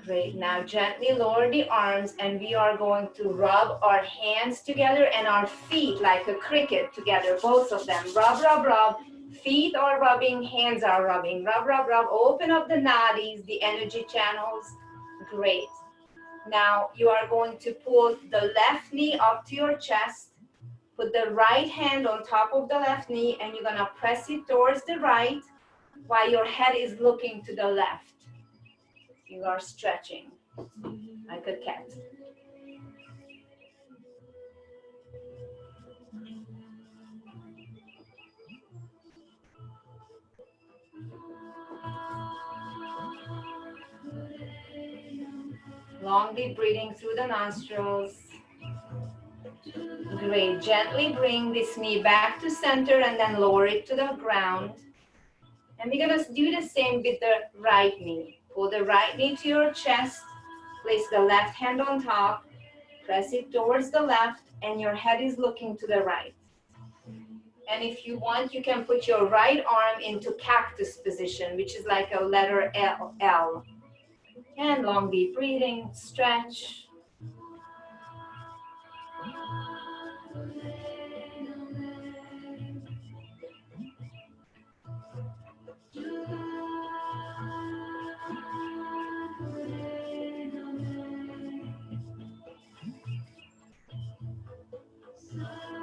Great. Now gently lower the arms and we are going to rub our hands together and our feet like a cricket together, both of them. Rub, rub, rub. Feet are rubbing, hands are rubbing. Rub, rub, rub. Open up the nadis, the energy channels. Great. Now you are going to pull the left knee up to your chest. Put the right hand on top of the left knee and you're gonna press it towards the right while your head is looking to the left. You are stretching like a cat. Long deep breathing through the nostrils. Great. Gently bring this knee back to center and then lower it to the ground. And we're gonna do the same with the right knee. Pull the right knee to your chest. Place the left hand on top. Press it towards the left and your head is looking to the right. And if you want, you can put your right arm into cactus position, which is like a letter L. And long deep breathing, stretch.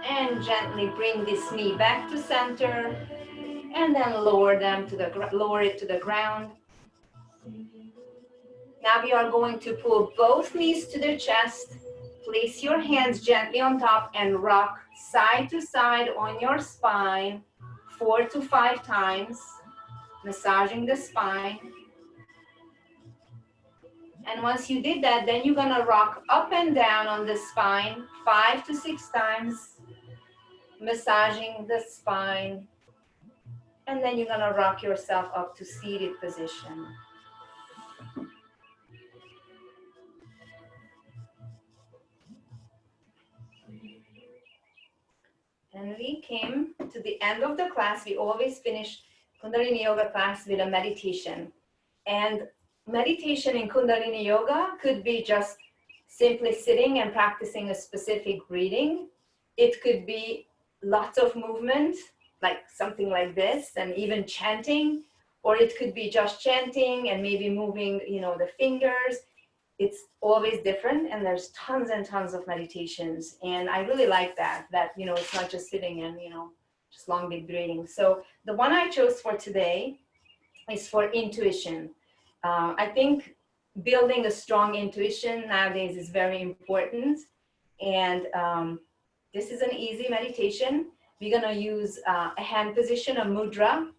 And gently bring this knee back to center and then lower it to the ground. Now we are going to pull both knees to the chest. Place your hands gently on top and rock side to side on your spine 4 to 5 times, massaging the spine. And once you did that, then you're gonna rock up and down on the spine 5 to 6 times, massaging the spine. And then you're gonna rock yourself up to seated position. And we came to the end of the class. We always finish Kundalini Yoga class with a meditation. And meditation in Kundalini Yoga could be just simply sitting and practicing a specific breathing. It could be lots of movement, like something like this, and even chanting, or it could be just chanting and maybe moving, the fingers. It's always different, and there's tons and tons of meditations, and I really like that it's not just sitting and just long deep breathing. So the one I chose for today is for intuition. I think building a strong intuition nowadays is very important, and this is an easy meditation. We're gonna use a hand position, a mudra,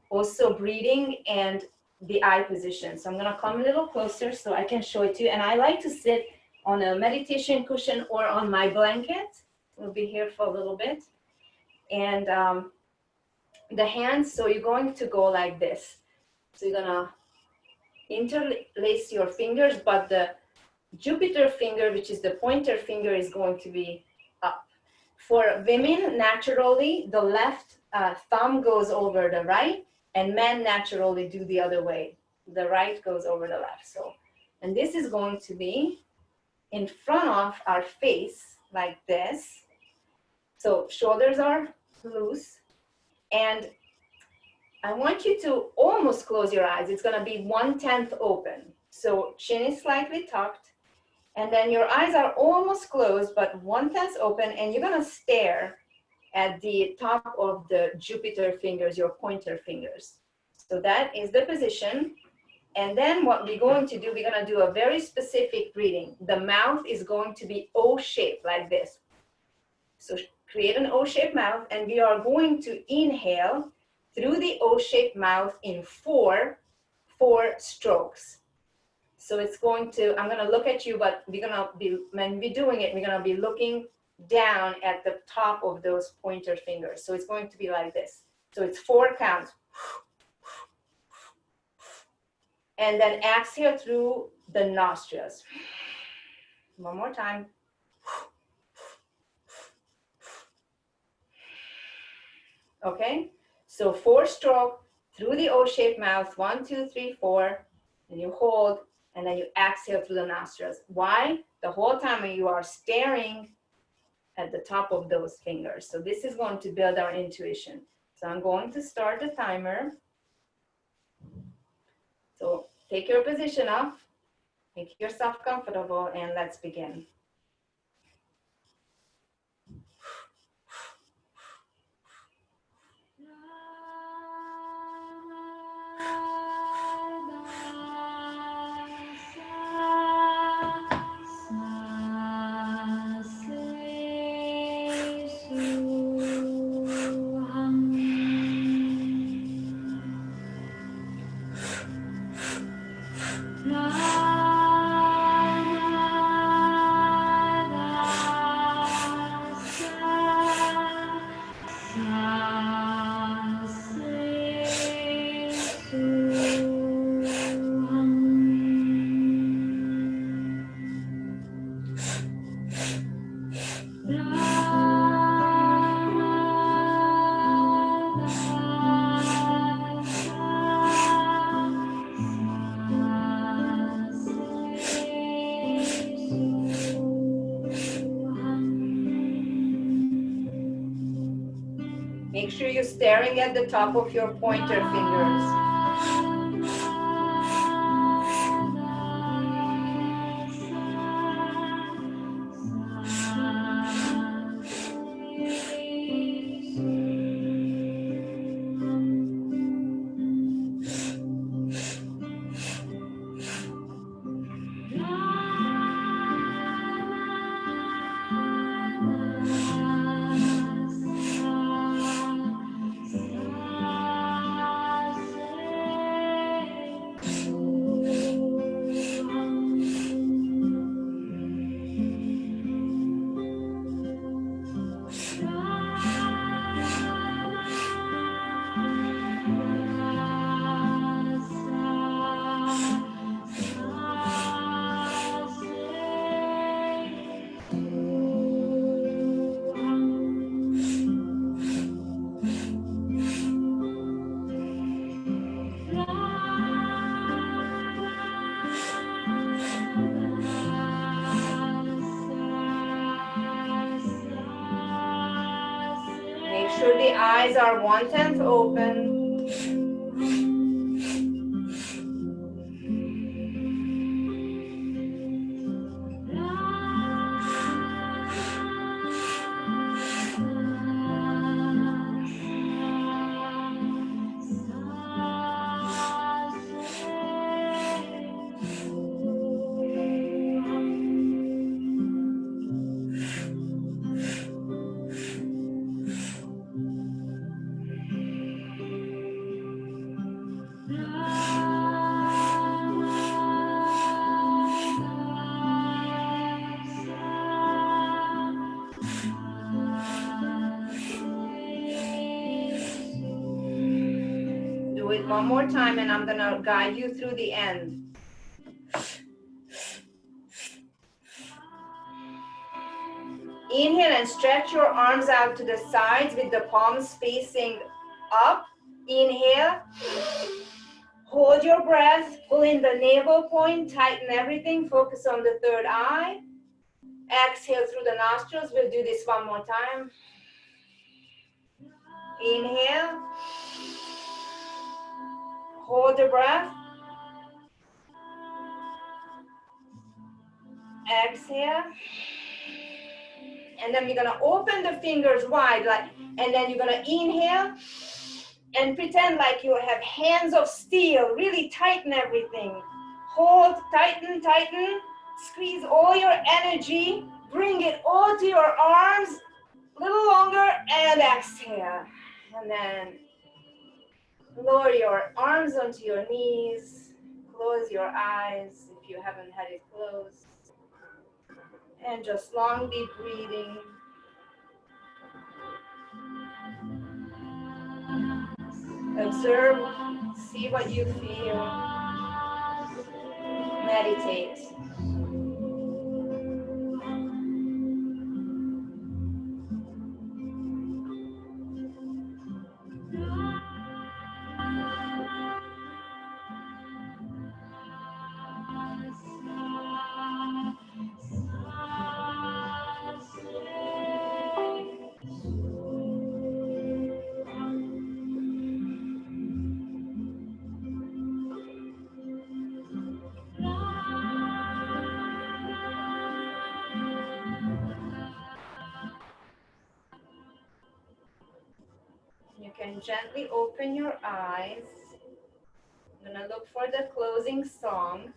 also breathing, and the eye position. So I'm gonna come a little closer so I can show it to you. And I like to sit on a meditation cushion or on my blanket. We'll be here for a little bit. And the hands, so you're going to go like this. So you're gonna interlace your fingers, but the Jupiter finger, which is the pointer finger, is going to be up. For women, naturally, the left thumb goes over the right, and men naturally do the other way. The right goes over the left. So, and this is going to be in front of our face like this. So shoulders are loose, and I want you to almost close your eyes. It's gonna be 1/10 open. So chin is slightly tucked, and then your eyes are almost closed, but 1/10 open, and you're gonna stare at the top of the Jupiter fingers, your pointer fingers. So that is the position. And then what we're going to do, we're gonna do a very specific breathing. The mouth is going to be O-shaped like this. So create an O-shaped mouth, and we are going to inhale through the O-shaped mouth in four strokes. So it's going to, I'm going to look at you, but we're going to be, when we're doing it, we're going to be looking down at the top of those pointer fingers. So it's going to be like this. So it's 4 counts. And then exhale through the nostrils. One more time. Okay, so 4 stroke through the O-shaped mouth, 1, 2, 3, 4, and you hold, and then you exhale through the nostrils. Why? The whole time you are staring at the top of those fingers. So this is going to build our intuition. So I'm going to start the timer. So take your position up, make yourself comfortable, and let's begin. Make sure you're staring at the top of your pointer fingers. Make sure the eyes are 1/10 open. Do it one more time and I'm gonna guide you through the end. Inhale and stretch your arms out to the sides with the palms facing up. Inhale. Hold your breath, pull in the navel point, tighten everything, focus on the third eye. Exhale through the nostrils. We'll do this one more time. Inhale. Hold the breath. Exhale. And then we're gonna open the fingers wide, and then you're gonna inhale and pretend like you have hands of steel. Really tighten everything. Hold, tighten, tighten. Squeeze all your energy. Bring it all to your arms. A little longer and exhale. And then Lower your arms onto your knees. Close your eyes if you haven't had it closed. And just long, deep breathing. Observe, see what you feel. Meditate. You can gently open your eyes. I'm gonna look for the closing song.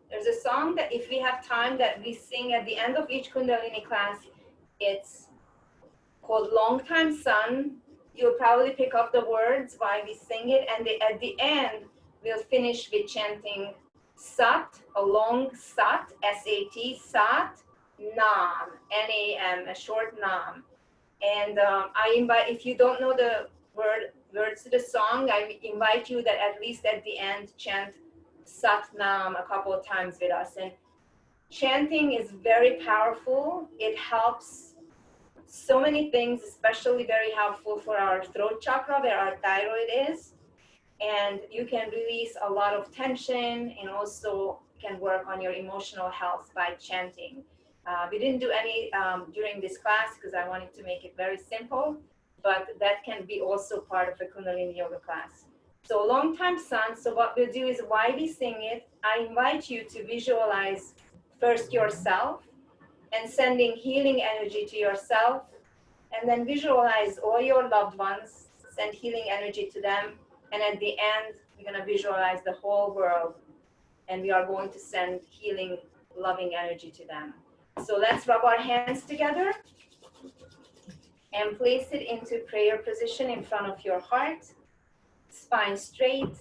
There's a song that if we have time that we sing at the end of each Kundalini class. It's called Long Time Sun. You'll probably pick up the words while we sing it, and at the end, we'll finish with chanting Sat, a long Sat, S-A-T, Sat, Nam, N-A-M, a short Nam. And I invite, if you don't know the words to the song, I invite you that at least at the end, chant Sat Nam a couple of times with us. And chanting is very powerful. It helps so many things, especially very helpful for our throat chakra where our thyroid is. And you can release a lot of tension and also can work on your emotional health by chanting. We didn't do any during this class because I wanted to make it very simple, but that can be also part of the Kundalini Yoga class. So Long Time Sun, so what we'll do is while we sing it, I invite you to visualize first yourself and sending healing energy to yourself, and then visualize all your loved ones, send healing energy to them, and at the end, we're gonna visualize the whole world, and we are going to send healing, loving energy to them. So let's rub our hands together and place it into prayer position in front of your heart, spine straight,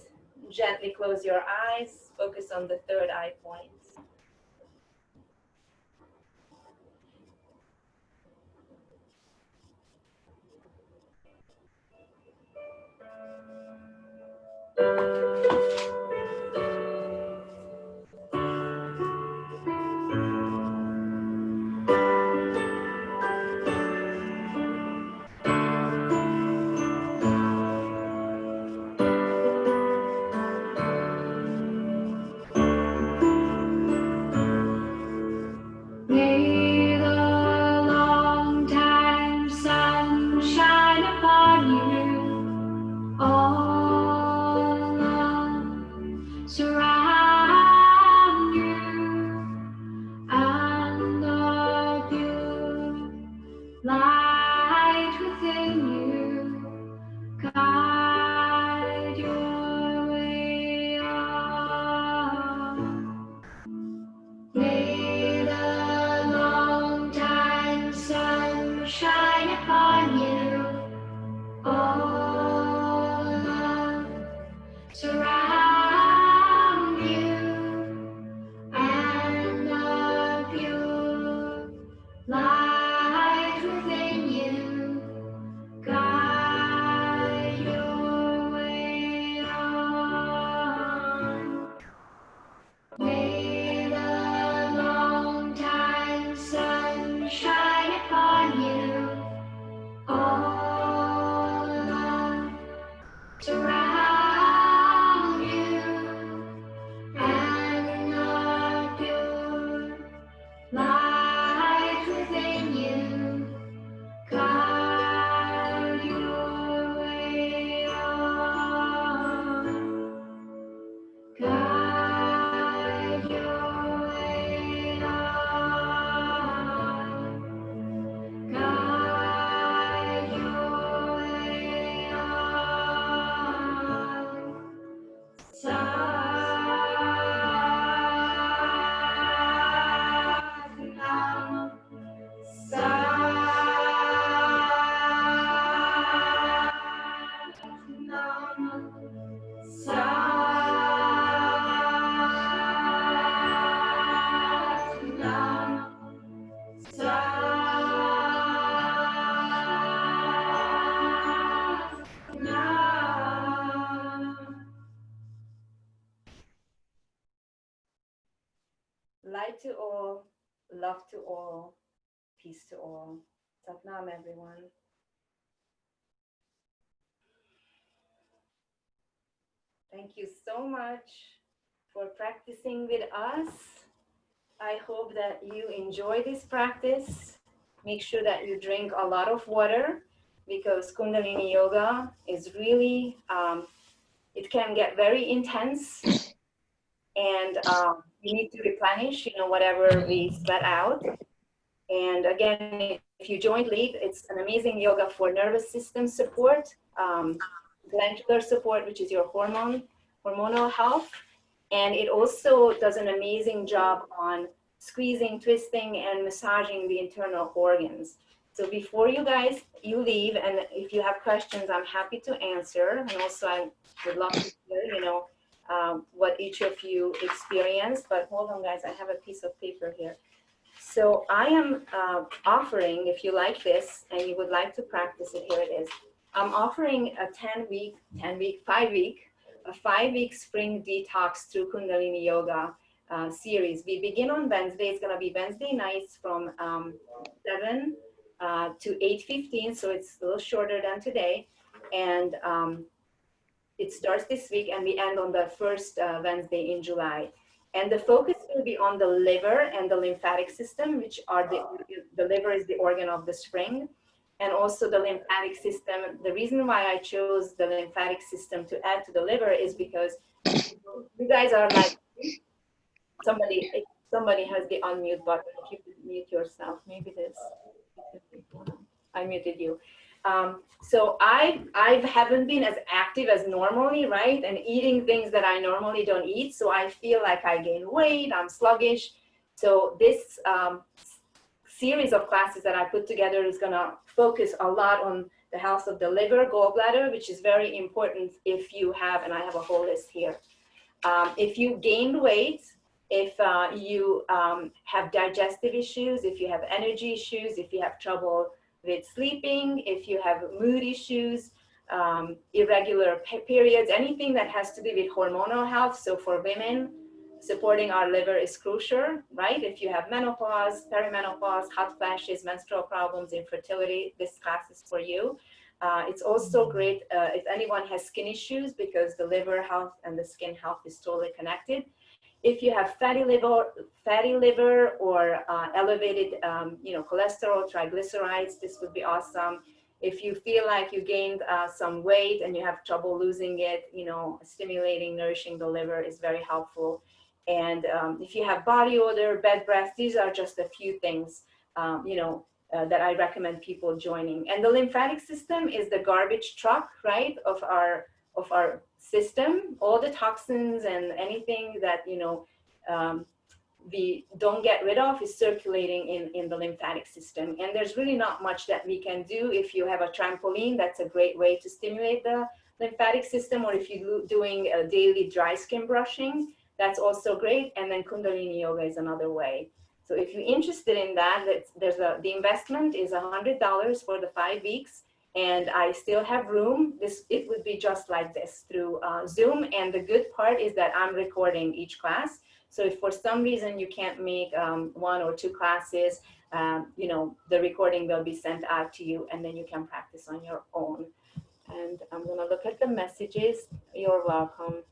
gently close your eyes, focus on the third eye point. May the long time sun shine upon you, all love surround you, and the pure light within you guide your way on. May the long time sun shine upon you, all love surround you, and the pure light within you guide your Light to all, love to all, peace to all. Satnam, everyone. Thank you so much for practicing with us. I hope that you enjoy this practice. Make sure that you drink a lot of water because Kundalini Yoga is really, it can get very intense, and you need to replenish, whatever we sweat out. And again, if you joined late, it's an amazing yoga for nervous system support, glandular support, which is your hormonal health. And it also does an amazing job on squeezing, twisting, and massaging the internal organs. So before you leave, and if you have questions, I'm happy to answer. And also I would love to hear, what each of you experienced. But hold on, guys, I have a piece of paper here. So I am offering, if you like this and you would like to practice it, here it is. I'm offering a 5-week spring detox through Kundalini Yoga series. We begin on Wednesday. It's going to be Wednesday nights from 7 to 8:15. So it's a little shorter than today. And it starts this week and we end on the first Wednesday in July. And the focus will be on the liver and the lymphatic system, which are the liver is the organ of the spring, and also the lymphatic system. The reason why I chose the lymphatic system to add to the liver is because you guys are like, somebody has the unmute button. If you could mute yourself, maybe this. I muted you. So I haven't been as active as normally, right? And eating things that I normally don't eat. So I feel like I gain weight, I'm sluggish. So this series of classes that I put together is gonna focus a lot on the health of the liver, gallbladder, which is very important if you have, and I have a whole list here. If you gained weight, if you have digestive issues, if you have energy issues, if you have trouble with sleeping, if you have mood issues, irregular periods, anything that has to do with hormonal health. So for women, supporting our liver is crucial, right? If you have menopause, perimenopause, hot flashes, menstrual problems, infertility, this class is for you. It's also great if anyone has skin issues, because the liver health and the skin health is totally connected. If you have fatty liver or elevated, cholesterol, triglycerides, this would be awesome. If you feel like you gained some weight and you have trouble losing it, stimulating, nourishing the liver is very helpful. And if you have body odor, bad breath, these are just a few things, that I recommend people joining. And the lymphatic system is the garbage truck, right, of our system. All the toxins and anything that we don't get rid of is circulating in the lymphatic system. And there's really not much that we can do. If you have a trampoline, that's a great way to stimulate the lymphatic system. Or if you're doing a daily dry skin brushing, that's also great. And then Kundalini Yoga is another way. So if you're interested in that, the investment is $100 for the 5 weeks. And I still have room. It would be just like this through Zoom. And the good part is that I'm recording each class. So if for some reason you can't make 1 or 2 classes, the recording will be sent out to you, and then you can practice on your own. And I'm gonna look at the messages. You're welcome.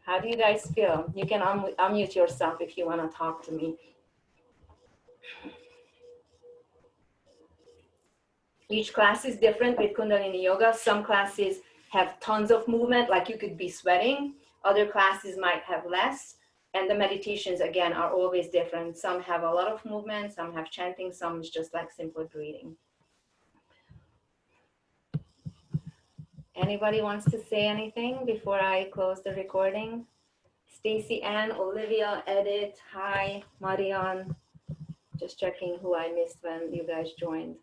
How do you guys feel? You can unmute yourself if you wanna talk to me. Each class is different with Kundalini Yoga. Some classes have tons of movement, like you could be sweating. Other classes might have less. And the meditations, again, are always different. Some have a lot of movement, some have chanting, some is just like simple breathing. Anybody wants to say anything before I close the recording? Stacy Ann, Olivia, Edith, hi, Marianne. Just checking who I missed when you guys joined.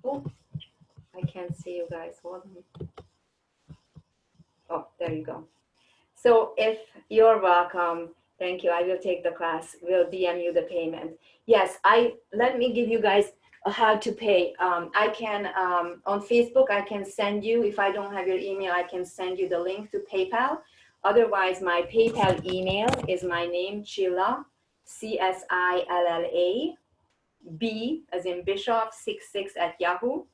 Oh, I can't see you guys. Hold on. Oh, there you go. So if you're welcome, thank you. I will take the class. We'll DM you the payment. Yes, let me give you guys how to pay. I can, on Facebook, I can send you, if I don't have your email, I can send you the link to PayPal. Otherwise, my PayPal email is my name, Chilla, Cilla, B as in Bishop 66 at Yahoo.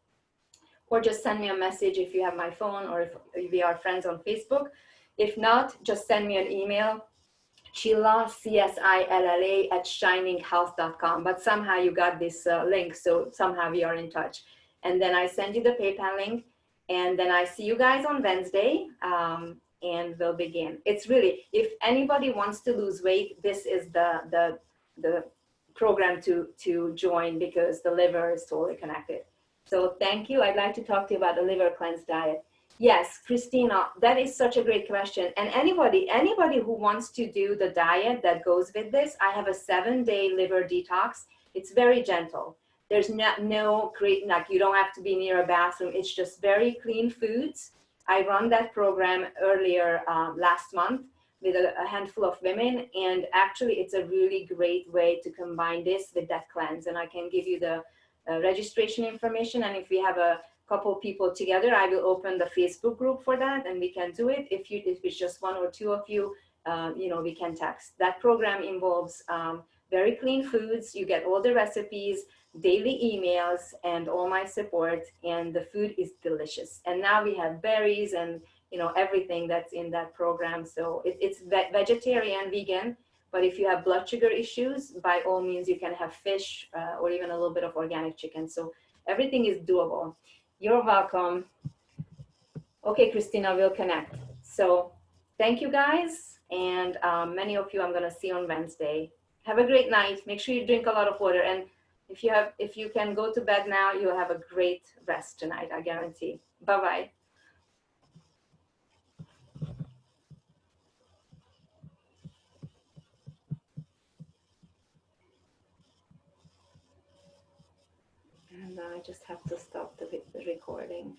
Or just send me a message if you have my phone, or if we are friends on Facebook. If not, just send me an email, Chilla, Cilla, at shininghealth.com. But somehow you got this link, so somehow we are in touch. And then I send you the PayPal link, and then I see you guys on Wednesday, and we'll begin. It's really, if anybody wants to lose weight, this is the program to join, because the liver is totally connected. So thank you. I'd like to talk to you about the liver cleanse diet. Yes, Christina, that is such a great question. And anybody who wants to do the diet that goes with this, I have a 7-day liver detox. It's very gentle. There's no great, like, you don't have to be near a bathroom. It's just very clean foods. I run that program earlier last month with a handful of women. And actually, it's a really great way to combine this with that cleanse. And I can give you the registration information. And if we have a couple people together, I will open the Facebook group for that, and we can do it. If it's just one or two of you, we can text. That program involves very clean foods. You get all the recipes, daily emails, and all my support, and the food is delicious. And now we have berries and everything that's in that program. So it's vegetarian, vegan. But if you have blood sugar issues, by all means, you can have fish or even a little bit of organic chicken. So everything is doable. You're welcome. Okay, Christina, we'll connect. So thank you, guys. And many of you I'm going to see on Wednesday. Have a great night. Make sure you drink a lot of water. And if you can go to bed now, you'll have a great rest tonight, I guarantee. Bye-bye. And I just have to stop the recording.